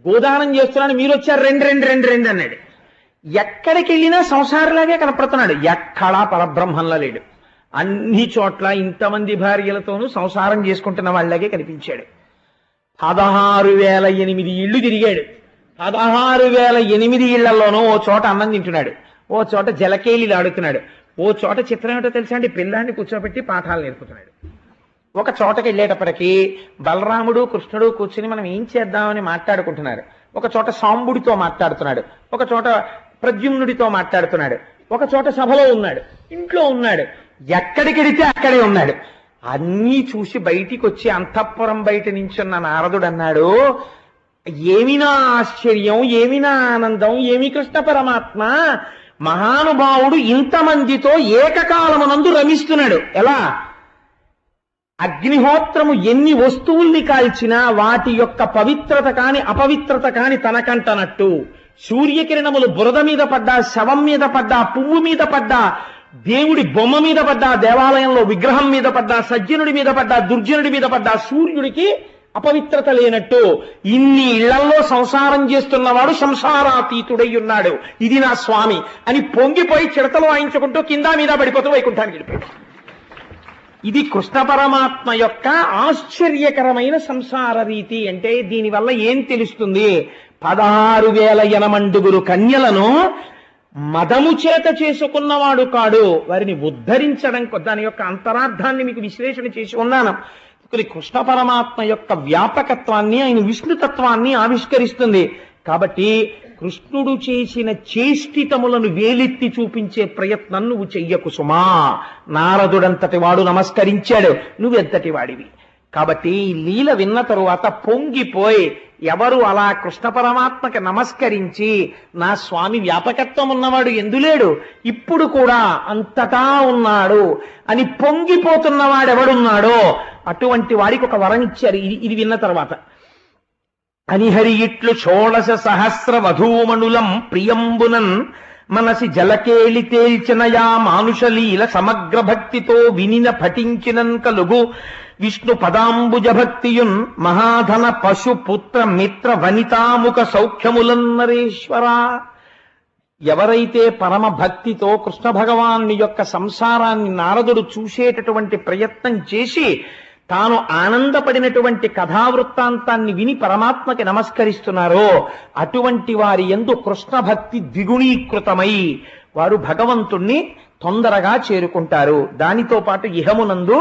గోదానం చేస్తున్నాడు. మీరు వచ్చారు, రెండు అన్నాడు. ఎక్కడికి వెళ్ళినా సంసారలాగే కనపడుతున్నాడు. ఎక్కడా పరబ్రహ్మంలో లేడు. అన్ని చోట్ల ఇంతమంది భార్యలతోనూ సంసారం చేసుకుంటున్న వాళ్ళగే కనిపించాడు. 16,008 ఇళ్ళు తిరిగాడు. 16,008 ఇళ్లలోనూ ఓ చోట అన్నం తింటున్నాడు, ఓ చోట జలకేళీలు ఆడుతున్నాడు, ఓ చోట చిత్రం ఏమిటో తెలుసా అండి, పిల్లాన్ని కూర్చోబెట్టి పాఠాలు నేర్పుతున్నాడు. ఒక చోటకి వెళ్ళేటప్పటికీ బలరాముడు కృష్ణుడు కూర్చుని మనం ఏం చేద్దామని మాట్లాడుకుంటున్నారు. ఒక చోట సాంబుడితో మాట్లాడుతున్నాడు, ఒక చోట ప్రద్యుమ్నుడితో మాట్లాడుతున్నాడు, ఒక చోట సభలో ఉన్నాడు, ఇంట్లో ఉన్నాడు, ఎక్కడికెడితే అక్కడే ఉన్నాడు. అన్నీ చూసి బయటికి వచ్చి అంతఃపురం బయట నించున్న నారదుడు అన్నాడు, ఏమినా ఆశ్చర్యం, ఏమినా ఆనందం, ఏమి కృష్ణ పరమాత్మ, మహానుభావుడు ఇంతమందితో ఏకకాలమునందు రమిస్తున్నాడు. ఎలా? అగ్నిహోత్రము ఎన్ని వస్తువుల్ని కాల్చినా వాటి యొక్క పవిత్రత కాని అపవిత్రత కాని తనకంటనట్టు, సూర్యకిరణములు బురద మీద పడ్డా, శవం మీద పడ్డా, పువ్వు మీద పడ్డా, దేవుడి బొమ్మ మీద పడ్డా, దేవాలయంలో విగ్రహం మీద పడ్డా, సజ్జనుడి మీద పడ్డా, దుర్జనుడి మీద పడ్డా, సూర్యుడికి అపవిత్రత లేనట్టు ఇన్ని ఇళ్లల్లో సంసారం చేస్తున్నవాడు సంసారాతీతుడై ఉన్నాడు. ఇది నా స్వామి అని పొంగిపోయి చిడతలు వాయించుకుంటూ కింద మీద పడిపోతూ వైకుంఠానికి వెళ్ళిపోయాడు. ఇది కృష్ణ పరమాత్మ యొక్క ఆశ్చర్యకరమైన సంసార రీతి. అంటే దీనివల్ల ఏం తెలుస్తుంది? 16,008 కన్యలను మదము చేత చేసుకున్నవాడు కాడు, వారిని ఉద్ధరించడం. దాని యొక్క అంతరార్థాన్ని మీకు విశ్లేషణ చేసి ఉన్నాను. కృష్ణ పరమాత్మ యొక్క వ్యాపకత్వాన్ని, ఆయన విష్ణుతత్వాన్ని ఆవిష్కరిస్తుంది. కాబట్టి కృష్ణుడు చేసిన చేష్టితములను వేలెత్తి చూపించే ప్రయత్నం నువ్వు చెయ్యకు సుమా. నారదుడంతటి వాడు నమస్కరించాడు, నువ్వెంతటి వాడివి. కాబట్టి ఈ లీల విన్న తరువాత పొంగిపోయి, ఎవరు అలా కృష్ణ పరమాత్మకి నమస్కరించి నా స్వామి వ్యాపకత్వం ఉన్నవాడు ఎందులేడు, ఇప్పుడు కూడా అంతటా ఉన్నాడు అని పొంగిపోతున్నవాడెవడున్నాడో అటువంటి వాడికి ఒక వరం ఇచ్చారు. ఇది విన్న తర్వాత అనిహరి ఇట్లు 16 సహస్ర వధూమణులం ప్రియంబునన్ మనసి జలకేళి తేల్చినయా మానుషలీల సమగ్ర భక్తితో వినిన పఠించినన్ కలుగు విష్ణు పదాంబుజ భక్తియున్ మహాధన పశు పుత్ర మిత్ర వనితాముఖ సౌఖ్యములన్నరేశ్వర. ఎవరైతే పరమ భక్తితో కృష్ణ భగవాను యొక్క సంసారాన్ని నారదుడు చూసేటటువంటి ప్రయత్నం చేసి తాను ఆనందపడినటువంటి కథావృత్తాంతాన్ని విని పరమాత్మకి నమస్కరిస్తున్నారో అటువంటి వారి యందు కృష్ణ భక్తి ద్విగుణీకృతమై వారు భగవంతుణ్ణి తొందరగా చేరుకుంటారు. దానితో పాటు ఇహమునందు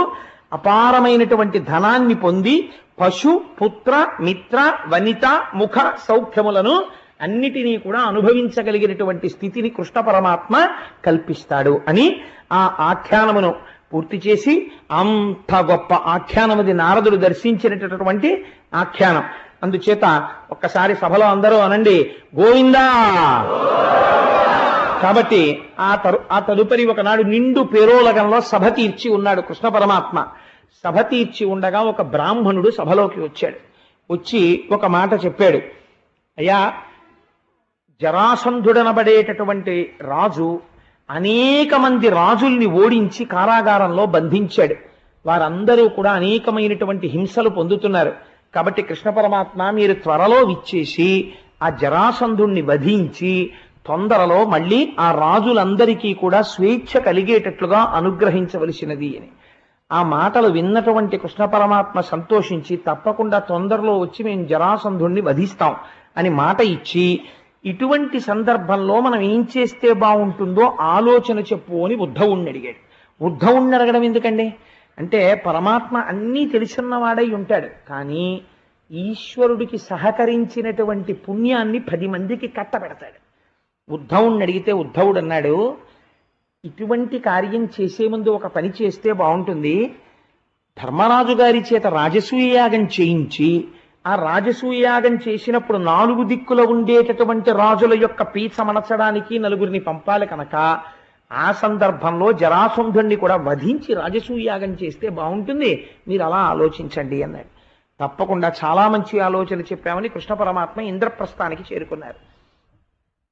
అపారమైనటువంటి ధనాన్ని పొంది పశు పుత్ర మిత్ర వనిత ముఖ సౌఖ్యములను అన్నిటినీ కూడా అనుభవించగలిగినటువంటి స్థితిని కృష్ణ పరమాత్మ కల్పిస్తాడు అని ఆ ఆఖ్యానమును పూర్తి చేసి, అంత గొప్ప ఆఖ్యానమది నారదుడు దర్శించినటువంటి ఆఖ్యానం. అందుచేత ఒక్కసారి సభలో అందరూ అనండి, గోవిందా కాబట్టి ఆ తదుపరి ఒకనాడు నిండు పేరోలగంలో సభ తీర్చి ఉన్నాడు కృష్ణ పరమాత్మ. సభ తీర్చి ఉండగా ఒక బ్రాహ్మణుడు సభలోకి వచ్చాడు. వచ్చి ఒక మాట చెప్పాడు. అయ్యా, జరాసంధుడనబడేటటువంటి రాజు అనేక మంది రాజుల్ని ఓడించి కారాగారంలో బంధించాడు. వారందరూ కూడా అనేకమైనటువంటి హింసలు పొందుతున్నారు. కాబట్టి కృష్ణ పరమాత్మ మీరు త్వరలో విచ్చేసి ఆ జరాసంధుణ్ణి వధించి తొందరలో మళ్ళీ ఆ రాజులందరికీ కూడా స్వేచ్ఛ కలిగేటట్లుగా అనుగ్రహించవలసినది అని. ఆ మాటలు విన్నటువంటి కృష్ణ పరమాత్మ సంతోషించి తప్పకుండా తొందరలో వచ్చి మేము జరాసంధుణ్ణి వధిస్తాం అని మాట ఇచ్చి, ఇటువంటి సందర్భంలో మనం ఏం చేస్తే బాగుంటుందో ఆలోచన చెప్పు అని ఉద్ధవుణ్ణి అడిగాడు. ఉద్ధవుణ్ణి అడగడం ఎందుకండి అంటే, పరమాత్మ అన్నీ తెలుసున్నవాడై ఉంటాడు, కానీ ఈశ్వరుడికి సహకరించినటువంటి పుణ్యాన్ని 10 మందికి కట్టబెడతాడు. ఉద్ధవుణ్ణి అడిగితే ఉద్ధవుడు అన్నాడు, ఇటువంటి కార్యం చేసే ముందు ఒక పని చేస్తే బాగుంటుంది. ధర్మరాజు గారి చేత రాజసూయయాగం చేయించి, ఆ రాజసూయయాగం చేసినప్పుడు 4 దిక్కుల ఉండేటటువంటి రాజుల యొక్క పీచ మనచడానికి 4 పంపాలి కనుక ఆ సందర్భంలో జరాసంధుణ్ణి కూడా వధించి రాజసూయయాగం చేస్తే బాగుంటుంది, మీరు అలా ఆలోచించండి అన్నాడు. తప్పకుండా చాలా మంచి ఆలోచన చెప్పామని కృష్ణ పరమాత్మ ఇంద్రప్రస్థానికి చేరుకున్నారు.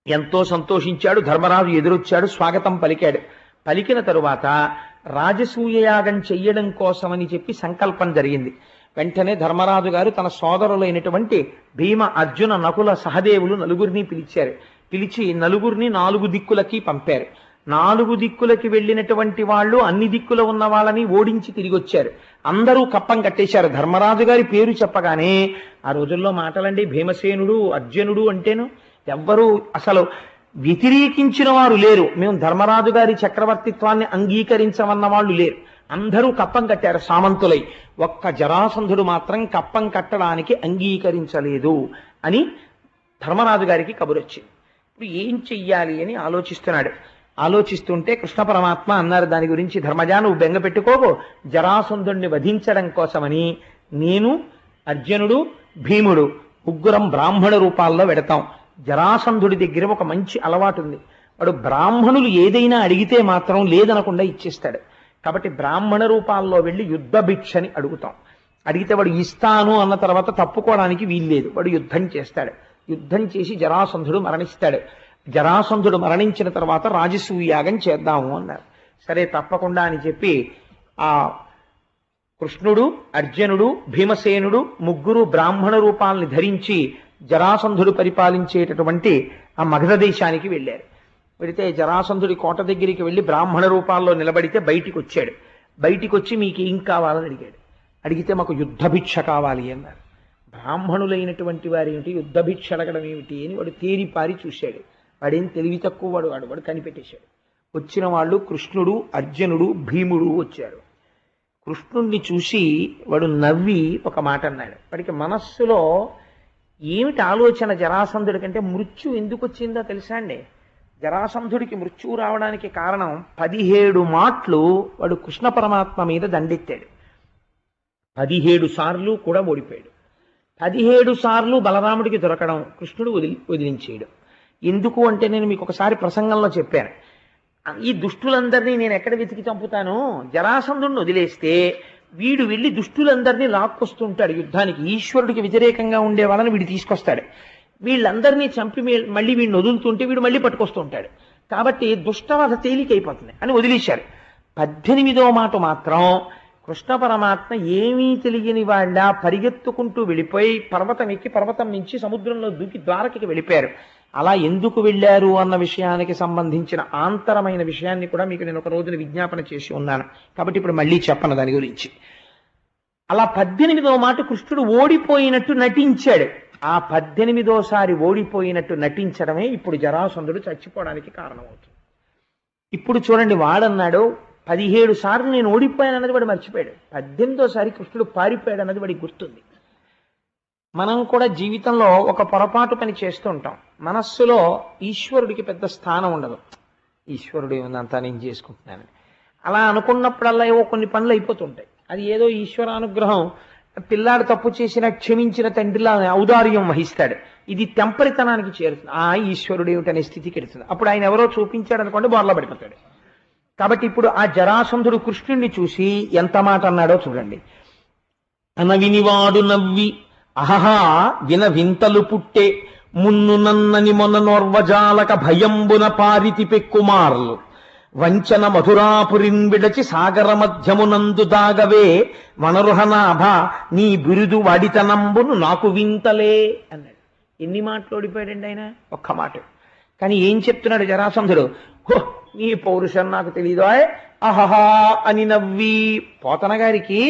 ఎంతో సంతోషించాడు. ధర్మరాజు ఎదురొచ్చాడు, స్వాగతం పలికాడు. పలికిన తరువాత రాజసూయయాగం చెయ్యడం కోసమని చెప్పి సంకల్పం జరిగింది. వెంటనే ధర్మరాజు గారు తన సోదరులైనటువంటి భీమ, అర్జున, నకుల, సహదేవులు 4 పిలిచారు. పిలిచి 4 4 దిక్కులకి పంపారు. 4 దిక్కులకి వెళ్ళినటువంటి వాళ్ళు అన్ని దిక్కుల ఉన్న వాళ్ళని ఓడించి తిరిగి వచ్చారు. అందరూ కప్పం కట్టేశారు. ధర్మరాజు గారి పేరు చెప్పగానే, ఆ రోజుల్లో మాటలండి, భీమసేనుడు, అర్జునుడు అంటేను ఎవ్వరూ అసలు వ్యతిరేకించిన వారు లేరు. మేము ధర్మరాజు గారి చక్రవర్తిత్వాన్ని అంగీకరించమన్న వాళ్ళు లేరు. అందరూ కప్పం కట్టారు సామంతులై. ఒక్క జరాసంధుడు మాత్రం కప్పం కట్టడానికి అంగీకరించలేదు అని ధర్మరాజు గారికి కబురొచ్చింది. ఇప్పుడు ఏం చెయ్యాలి అని ఆలోచిస్తున్నాడు. ఆలోచిస్తుంటే కృష్ణ పరమాత్మ అన్నారు దాని గురించి, ధర్మజా నువ్వు బెంగ పెట్టుకోకు, జరాసంధుణ్ణి వధించడం కోసమని నేను, అర్జునుడు, భీముడు 3 బ్రాహ్మణ రూపాల్లో వెడతాం. జరాసంధుడి దగ్గర ఒక మంచి అలవాటు ఉంది. వాడు బ్రాహ్మణులు ఏదైనా అడిగితే మాత్రం లేదనకుండా ఇచ్చేస్తాడు. కాబట్టి బ్రాహ్మణ రూపాల్లో వెళ్ళి యుద్ధ భిక్షని అడుగుతాం. అడిగితే వాడు ఇస్తాను అన్న తర్వాత తప్పుకోవడానికి వీల్లేదు. వాడు యుద్ధం చేస్తాడు. యుద్ధం చేసి జరాసంధుడు మరణిస్తాడు. జరాసంధుడు మరణించిన తర్వాత రాజసూయాగం చేద్దాము అన్నారు. సరే తప్పకుండా అని చెప్పి ఆ కృష్ణుడు, అర్జునుడు, భీమసేనుడు 3 బ్రాహ్మణ రూపాలని ధరించి జరాసంధుడు పరిపాలించేటటువంటి ఆ మగధ దేశానికి వెళ్ళారు. వెళితే జరాసంధుడి కోట దగ్గరికి వెళ్ళి బ్రాహ్మణ రూపాల్లో నిలబడితే బయటికి వచ్చాడు. బయటికి వచ్చి మీకు ఏం కావాలని అడిగాడు. అడిగితే మాకు యుద్ధభిక్ష కావాలి అన్నారు. బ్రాహ్మణులైనటువంటి వారు ఏమిటి యుద్ధభిక్ష అడగడం ఏమిటి అని వాడు తేరిపారి చూశాడు. వాడేం తెలివి తక్కువ వాడు కనిపెట్టేశాడు. వచ్చిన వాళ్ళు కృష్ణుడు, అర్జునుడు, భీముడు వచ్చారు. కృష్ణుణ్ణి చూసి వాడు నవ్వి ఒక మాట అన్నాడు. వాడికి మనస్సులో ఏమిటి ఆలోచన, జరాసంధుడి కంటే మృత్యు ఎందుకు వచ్చిందో తెలుసా అండి? జరాసంధుడికి మృత్యువు రావడానికి కారణం 17 మాట్లు వాడు కృష్ణ పరమాత్మ మీద దండెత్తాడు. 17 సార్లు కూడా ఓడిపోయాడు. 17 సార్లు బలరాముడికి దొరకడం, కృష్ణుడు వదిలించేయడం. ఎందుకు అంటే నేను మీకు ఒకసారి ప్రసంగంలో చెప్పాను, ఈ దుష్టులందరినీ నేను ఎక్కడ వెతికి చంపుతాను? జరాసంధుడిని వదిలేస్తే వీడు వెళ్ళి దుష్టులందరినీ లాక్కొస్తుంటాడు యుద్ధానికి. ఈశ్వరుడికి వ్యతిరేకంగా ఉండే వాళ్ళని వీడు తీసుకొస్తాడు. వీళ్ళందరినీ చంపి మళ్ళీ వీడిని వదులుతుంటే వీడు మళ్ళీ పట్టుకొస్తూ ఉంటాడు. కాబట్టి దుష్టవధ తేలికైపోతుంది అని వదిలేశారు. 18వ మాట మాత్రం కృష్ణ పరమాత్మ ఏమీ తెలియని వాళ్ళ పరిగెత్తుకుంటూ వెళ్ళిపోయి పర్వతం ఎక్కి పర్వతం నుంచి సముద్రంలో దూకి ద్వారకకి వెళ్ళిపోయారు. అలా ఎందుకు వెళ్ళారు అన్న విషయానికి సంబంధించిన ఆంతరమైన విషయాన్ని కూడా మీకు నేను ఒక రోజున విజ్ఞాపన చేసి ఉన్నాను. కాబట్టి ఇప్పుడు మళ్ళీ చెప్పను దాని గురించి. అలా 18వ మాట కృష్ణుడు ఓడిపోయినట్టు నటించాడు. ఆ 18వసారి ఓడిపోయినట్టు నటించడమే ఇప్పుడు జరాసంధుడు చచ్చిపోవడానికి కారణమవుతుంది. ఇప్పుడు చూడండి, వాడన్నాడు 17 సార్లు నేను ఓడిపోయాను అన్నది వాడు మర్చిపోయాడు. 18వసారి కృష్ణుడు పారిపోయాడు అన్నది వాడికి గుర్తుంది. మనం కూడా జీవితంలో ఒక పొరపాటు పని చేస్తూ ఉంటాం. మనస్సులో ఈశ్వరుడికి పెద్ద స్థానం ఉండదు. ఈశ్వరుడు ఏముందంతా నేను చేసుకుంటున్నానని అలా అనుకున్నప్పుడల్లా ఏవో కొన్ని పనులు అయిపోతుంటాయి. అది ఏదో ఈశ్వరానుగ్రహం పిల్లాడు తప్పు చేసిన క్షమించిన తండ్రిలా ఔదార్యం వహిస్తాడు. ఇది తెంపరితనానికి చేరుతుంది. ఈశ్వరుడు ఏమిటనే స్థితికి ఎడుతుంది. అప్పుడు ఆయన ఎవరో చూపించాడు అనుకోండి, బోర్లా పడిపోతాడు. కాబట్టి ఇప్పుడు ఆ జరాసంధుడు కృష్ణుణ్ణి చూసి ఎంత మాట అన్నాడో చూడండి. అనవినివాడు నవ్వి అహహా విన వింతలు పుట్టే మున్ను నన్నని మొన్న నోర్వజాలక భయంబున పారితి పెక్కుమార్లు వంచన మధురాపురిన్ విడచి సాగర మధ్యమునందు దాగవే వనరుహనాభ నీ బిరుదు వాడితనంబును నాకు వింతలే అన్నాడు. ఎన్ని మాటలు ఓడిపోయాడండి ఆయన? ఒక్క మాట. కానీ ఏం చెప్తున్నాడు జరాసంధుడు? హో నీ పౌరుషం నాకు తెలీదు అహహా అని నవ్వి. పోతన గారికి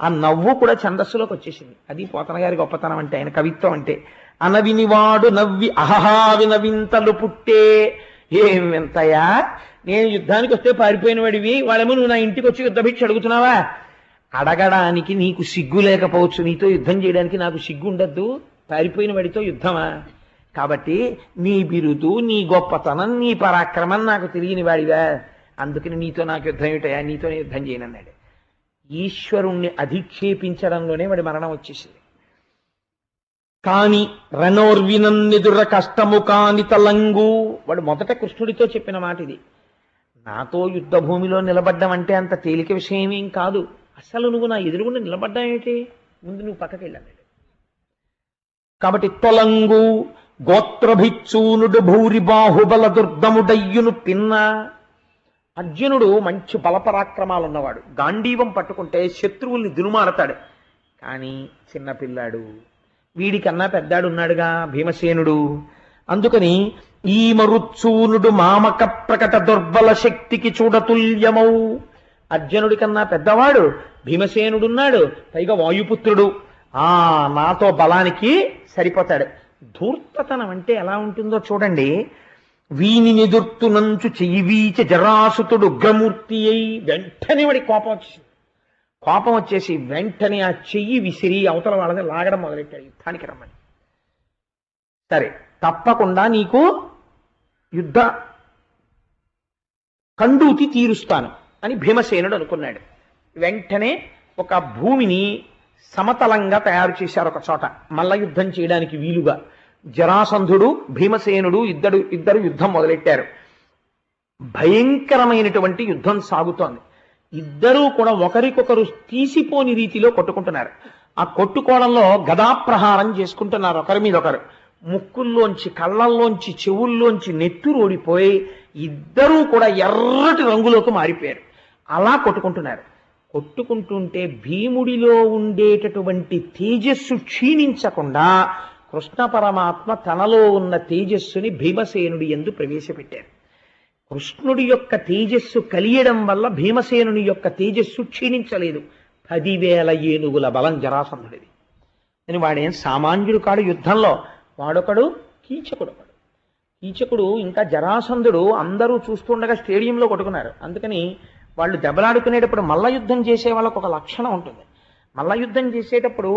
ఆ నవ్వు కూడా ఛందస్సులోకి వచ్చేసింది. అది పోతన గారి గొప్పతనం అంటే, ఆయన కవిత్వం అంటే. అనవినివాడు నవ్వి అహహా వినవింతలు పుట్టే. ఏం వింతయా, నేను యుద్ధానికి వస్తే పారిపోయిన వాడివి, వాళ్ళేమో నువ్వు నా ఇంటికి వచ్చి యుద్ధభిక్ష అడుగుతున్నావా? అడగడానికి నీకు సిగ్గు లేకపోవచ్చు, నీతో యుద్ధం చేయడానికి నాకు సిగ్గు ఉండద్దు, పారిపోయిన వాడితో యుద్ధమా? కాబట్టి నీ బిరుదు, నీ గొప్పతనం, నీ పరాక్రమం నాకు తెలియని వాడివా, అందుకని నీతో నాకు యుద్ధం ఏమిటయా, నీతోనే యుద్ధం చేయనన్నాడు. ఈశ్వరుణ్ణి అధిక్షేపించడంలోనే వాడి మరణం వచ్చేసింది. కాని రణోర్వినన్నెదుర కష్టము కాని తలంగు. వాడు మొదట కృష్ణుడితో చెప్పిన మాట ఇది. నాతో యుద్ధ భూమిలో నిలబడ్డం అంటే అంత తేలిక విషయమేం కాదు. అసలు నువ్వు నా ఎదురుగుండా నిలబడ్డా ఏమిటి? ముందు నువ్వు పక్కకి వెళ్ళాడు. కాబట్టి తొలంగు గోత్రభిచ్చూనుడు భూరి బాహుబల దుర్గముడయ్యును పిన్న. అర్జునుడు మంచి బలపరాక్రమాలు ఉన్నవాడు, గాంధీవం పట్టుకుంటే శత్రువుల్ని దునుమారతాడు. కానీ చిన్నపిల్లాడు, వీడికన్నా పెద్దాడు ఉన్నాడుగా భీమసేనుడు. అందుకని ఈ మరుత్సూనుడు మామక ప్రకట దుర్బల శక్తికి చూడతుల్యమౌ. అర్జునుడి కన్నా పెద్దవాడు భీమసేనుడున్నాడు, పైగా వాయుపుత్రుడు. నాతో బలానికి సరిపోతాడు. ధూర్తతనం అంటే ఎలా ఉంటుందో చూడండి. వీని నిదుర్తునంచు చెయ్యి వీచ జరాసుతుడు ఉగ్రమూర్తి అయి. వెంటనే వాడి కోపం వచ్చేసి వెంటనే ఆ చెయ్యి విసిరి అవతల వాళ్ళని లాగడం మొదలెట్టాడు, యుద్ధానికి రమ్మని. సరే, తప్పకుండా నీకు యుద్ధ కండూతి తీరుస్తాను అని భీమసేనుడు అనుకున్నాడు. వెంటనే ఒక భూమిని సమతలంగా తయారు చేశారు ఒక చోట, మల్ల యుద్ధం చేయడానికి వీలుగా. జరాసంధుడు భీమసేనుడు ఇద్దరు యుద్ధం మొదలెట్టారు. భయంకరమైనటువంటి యుద్ధం సాగుతోంది. ఇద్దరూ కూడా ఒకరికొకరు తీసిపోని రీతిలో కొట్టుకుంటున్నారు. ఆ కొట్టుకోవడంలో గదాప్రహారం చేసుకుంటున్నారు ఒకరి మీద ఒకరు. ముక్కుల్లోంచి, కళ్ళల్లోంచి, చెవుల్లోంచి నెత్తురు ఓడిపోయి ఇద్దరూ కూడా ఎర్రటి రంగులోకి మారిపోయారు. అలా కొట్టుకుంటున్నారు. కొట్టుకుంటుంటే భీముడిలో ఉండేటటువంటి తేజస్సు క్షీణించకుండా కృష్ణ పరమాత్మ తనలో ఉన్న తేజస్సుని భీమసేనుడి యందు ప్రవేశపెట్టారు. కృష్ణుడి యొక్క తేజస్సు కలియడం వల్ల భీమసేనుని యొక్క తేజస్సు క్షీణించలేదు. 10,000 ఏనుగుల బలం జరాసంధుడిది. అని వాడేం సామాన్యుడు కాడు యుద్ధంలో. వాడొకడు కీచకుడు. కీచకుడు ఇంకా జరాసంధుడు అందరూ చూస్తుండగా స్టేడియంలో కొట్టుకున్నారు. అందుకని వాళ్ళు దెబ్బలాడుకునేటప్పుడు మల్ల యుద్ధం చేసే వాళ్ళకు ఒక లక్షణం ఉంటుంది. మల్ల యుద్ధం చేసేటప్పుడు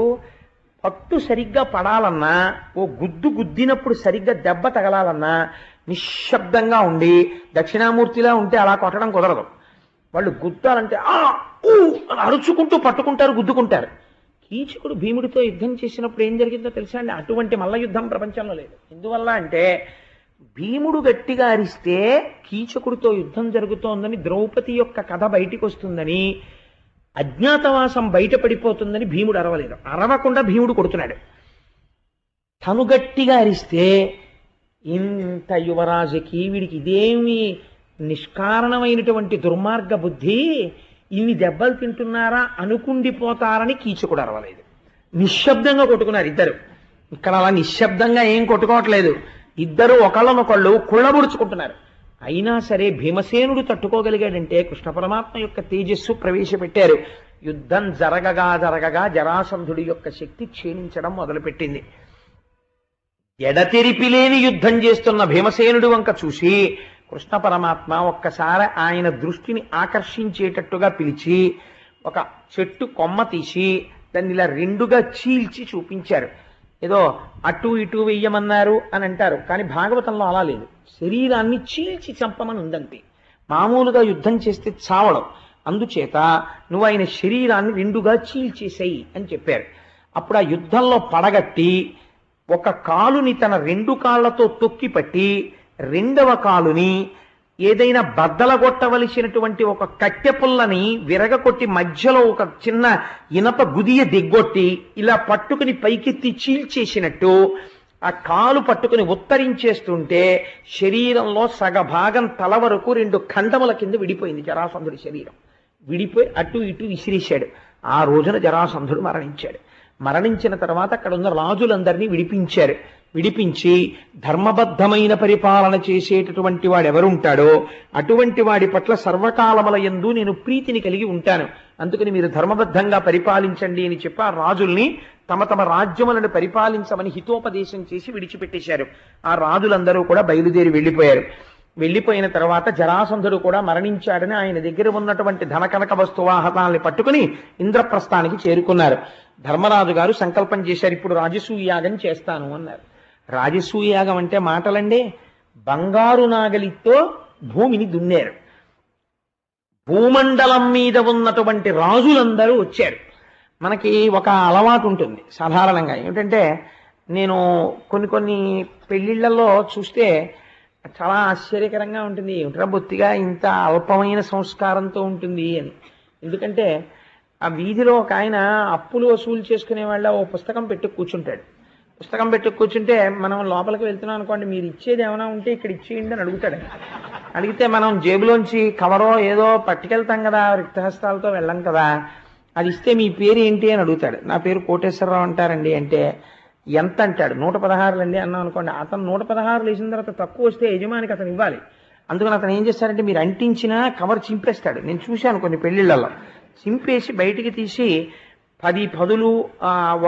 పట్టు సరిగ్గా పడాలన్నా, ఓ గుద్దినప్పుడు సరిగ్గా దెబ్బ తగలాలన్నా నిశ్శబ్దంగా ఉండి దక్షిణామూర్తిలా ఉంటే అలా కొట్టడం కుదరదు. వాళ్ళు గుద్దాలంటే అరుచుకుంటూ పట్టుకుంటారు, గుద్దుకుంటారు. కీచకుడు భీముడితో యుద్ధం చేసినప్పుడు ఏం జరిగిందో తెలుసా అండి? అటువంటి మల్ల యుద్ధం ప్రపంచంలో లేదు. ఎందువల్ల అంటే భీముడు గట్టిగా అరిస్తే కీచకుడితో యుద్ధం జరుగుతోందని, ద్రౌపది యొక్క కథ బయటికి వస్తుందని, అజ్ఞాతవాసం బయటపడిపోతుందని భీముడు అరవలేదు. అరవకుండా భీముడు కొడుతున్నాడు. తను గట్టిగా అరిస్తే ఇంత యువరాజుకి వీడికి ఇదేమి నిష్కారణమైనటువంటి దుర్మార్గ బుద్ధి, ఇన్ని దెబ్బలు తింటున్నారా అనుకుండిపోతారని కీచకుడు అరవలేదు. నిశ్శబ్దంగా కొట్టుకున్నారు ఇద్దరు. ఇక్కడ అలా నిశ్శబ్దంగా ఏం కొట్టుకోవట్లేదు. ఇద్దరు ఒకళ్ళనొకళ్ళు కుళ్ళబుడుచుకుంటున్నారు. అయినా సరే భీమసేనుడు తట్టుకోగలిగాడంటే కృష్ణ పరమాత్మ యొక్క తేజస్సు ప్రవేశపెట్టారు. యుద్ధం జరగగా జరాసంధుడి యొక్క శక్తి క్షీణించడం మొదలుపెట్టింది. ఎడతెరిపిలేని యుద్ధం చేస్తున్న భీమసేనుడి వంక చూసి కృష్ణ పరమాత్మ ఒక్కసారి ఆయన దృష్టిని ఆకర్షించేటట్టుగా పిలిచి ఒక చెట్టు కొమ్మ తీసి దాన్ని ఇలా రెండుగా చీల్చి చూపించారు. ఏదో అటు ఇటు వెయ్యమన్నారు అని అంటారు, కానీ భాగవతంలో అలా లేదు. శరీరాన్ని చీల్చి చంపమని ఉందంటే. మామూలుగా యుద్ధం చేస్తే చావడం, అందుచేత నువ్వు ఆయన శరీరాన్ని రెండుగా చీల్చేసేయి అని చెప్పారు. అప్పుడు ఆ యుద్ధంలో పడగట్టి ఒక కాలుని తన రెండు కాళ్లతో తొక్కిపట్టి రెండవ కాలుని ఏదైనా బద్దలగొట్టవలసినటువంటి ఒక కట్టె పుల్లని విరగకొట్టి మధ్యలో ఒక చిన్న ఇనప గుదియ దిగ్గొట్టి ఇలా పట్టుకుని పైకెత్తి చీల్చేసినట్టు ఆ కాలు పట్టుకుని ఉత్తరించేస్తుంటే శరీరంలో సగభాగం తల వరకు రెండు ఖండముల కింద విడిపోయింది జరాసంధుడి శరీరం. విడిపోయి అటు ఇటు విసిరేశాడు. ఆ రోజున జరాసంధుడు మరణించాడు. మరణించిన తర్వాత అక్కడ ఉన్న రాజులందరినీ విడిపించారు. విడిపించి ధర్మబద్ధమైన పరిపాలన చేసేటటువంటి వాడు ఎవరుంటాడో అటువంటి వాడి పట్ల సర్వకాలముల యందు నేను ప్రీతిని కలిగి ఉంటాను, అందుకని మీరు ధర్మబద్ధంగా పరిపాలించండి అని చెప్పి ఆ రాజుల్ని తమ తమ రాజ్యములను పరిపాలించమని హితోపదేశం చేసి విడిచిపెట్టేశారు. ఆ రాజులందరూ కూడా బయలుదేరి వెళ్ళిపోయారు. వెళ్ళిపోయిన తర్వాత జరాసంధుడు కూడా మరణించాడని ఆయన దగ్గర ఉన్నటువంటి ధనకనక వస్తువాహనాల్ని పట్టుకుని ఇంద్రప్రస్థానికి చేరుకున్నారు. ధర్మరాజు గారు సంకల్పం చేశారు, ఇప్పుడు రాజసూయ యాగం చేస్తాను అన్నారు. రాజసూయ యాగం అంటే మాటలండి, బంగారు నాగలితో భూమిని దున్నారు. భూమండలం మీద ఉన్నటువంటి రాజులందరూ వచ్చారు. మనకి ఒక అలవాటు ఉంటుంది సాధారణంగా, ఏమిటంటే నేను కొన్ని పెళ్లిళ్లలో చూస్తే చాలా ఆశ్చర్యకరంగా ఉంటుంది, ఏమిట్రా బొత్తిగా ఇంత అల్పమైన సంస్కారంతో ఉంటుంది అని. ఎందుకంటే ఆ వీధిలో ఒక ఆయన అప్పులు వసూలు చేసుకునే వాళ్ళ ఓ పుస్తకం పెట్టి కూర్చుంటాడు. పుస్తకం పెట్టి కూర్చుంటే మనం లోపలికి వెళ్తున్నాం అనుకోండి, మీరు ఇచ్చేది ఏమైనా ఉంటే ఇక్కడ ఇచ్చేయండి అని అడుగుతాడు. అడిగితే మనం జేబులోంచి కవరో ఏదో పట్టుకెళ్తాం కదా, రిక్తహస్తాలతో వెళ్ళం కదా, అది ఇస్తే మీ పేరు ఏంటి అని అడుగుతాడు. నా పేరు కోటేశ్వరరావు అంటారండి అంటే ఎంత అంటాడు, 116 అండి అన్నాం అనుకోండి. అతను 116 వేసిన తర్వాత తక్కువ వస్తే యజమానికి అతను ఇవ్వాలి. అందుకని అతను ఏం చేస్తాడంటే మీరు అంటించిన కవర్ చింపేస్తాడు. నేను చూశాను కొన్ని పెళ్లిళ్లలో, చింపేసి బయటికి తీసి 10 పదులు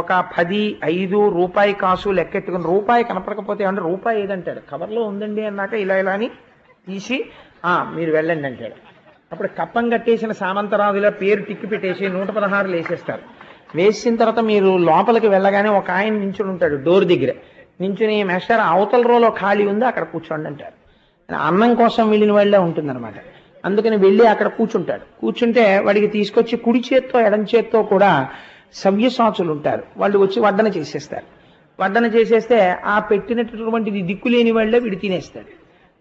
ఒక 10, 5 రూపాయి కాసు లెక్కెట్టుకుని రూపాయి కనపడకపోతే అంటే రూపాయి ఏదంటాడు, కవర్లో ఉందండి అన్నాక ఇలా అని తీసి మీరు వెళ్ళండి అంటాడు. అప్పుడు కప్పం కట్టేసిన సామంతరాజుల పేరు టిక్కి పెట్టేసి 116 వేసేస్తారు. వేసిన తర్వాత మీరు లోపలికి వెళ్ళగానే ఒక ఆయన నించుని ఉంటాడు డోర్ దగ్గర. నించుని మేస్టర్ అవతల రోలో ఖాళీ ఉంది అక్కడ కూర్చోండి అంటారు. అన్నం కోసం వెళ్ళిన వాళ్ళే ఉంటుందన్నమాట. అందుకని వెళ్ళి అక్కడ కూర్చుంటాడు. కూర్చుంటే వాడికి తీసుకొచ్చి కుడి చేత్తో ఎడం చేత్తో కూడా సవ్యసాచులు ఉంటారు, వాళ్ళు వచ్చి వడ్డన చేసేస్తారు. వడ్డన చేసేస్తే ఆ పెట్టినటువంటిది దిక్కులేని వాళ్ళే వీడు తినేస్తాడు.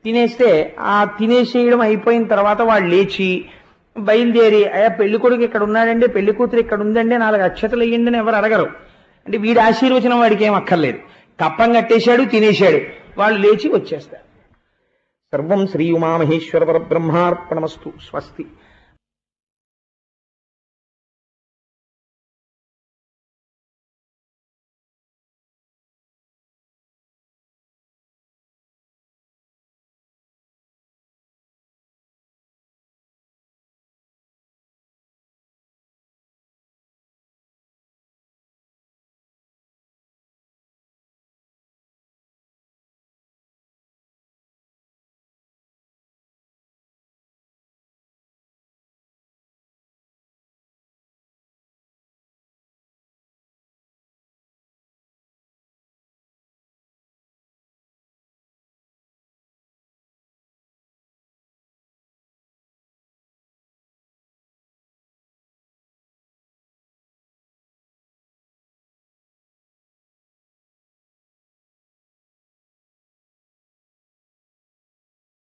తినేస్తే ఆ తినేసేయడం అయిపోయిన తర్వాత వాళ్ళు లేచి బయలుదేరి అయ్యా పెళ్లి కొడుకు ఇక్కడ ఉన్నాడండి, పెళ్లి కూతురు ఇక్కడ ఉందండి, 4 అక్షతలు వేయండి అని ఎవరు అడగరు. అంటే వీడి ఆశీర్వచనం వాడికి ఏం అక్కర్లేదు, కప్పం కట్టేశాడు, తినేశాడు, వాళ్ళు లేచి వచ్చేస్తారు. సర్వం శ్రీ ఉమామహేశ్వర పరబ్రహ్మార్పణమస్తు. స్వస్తి.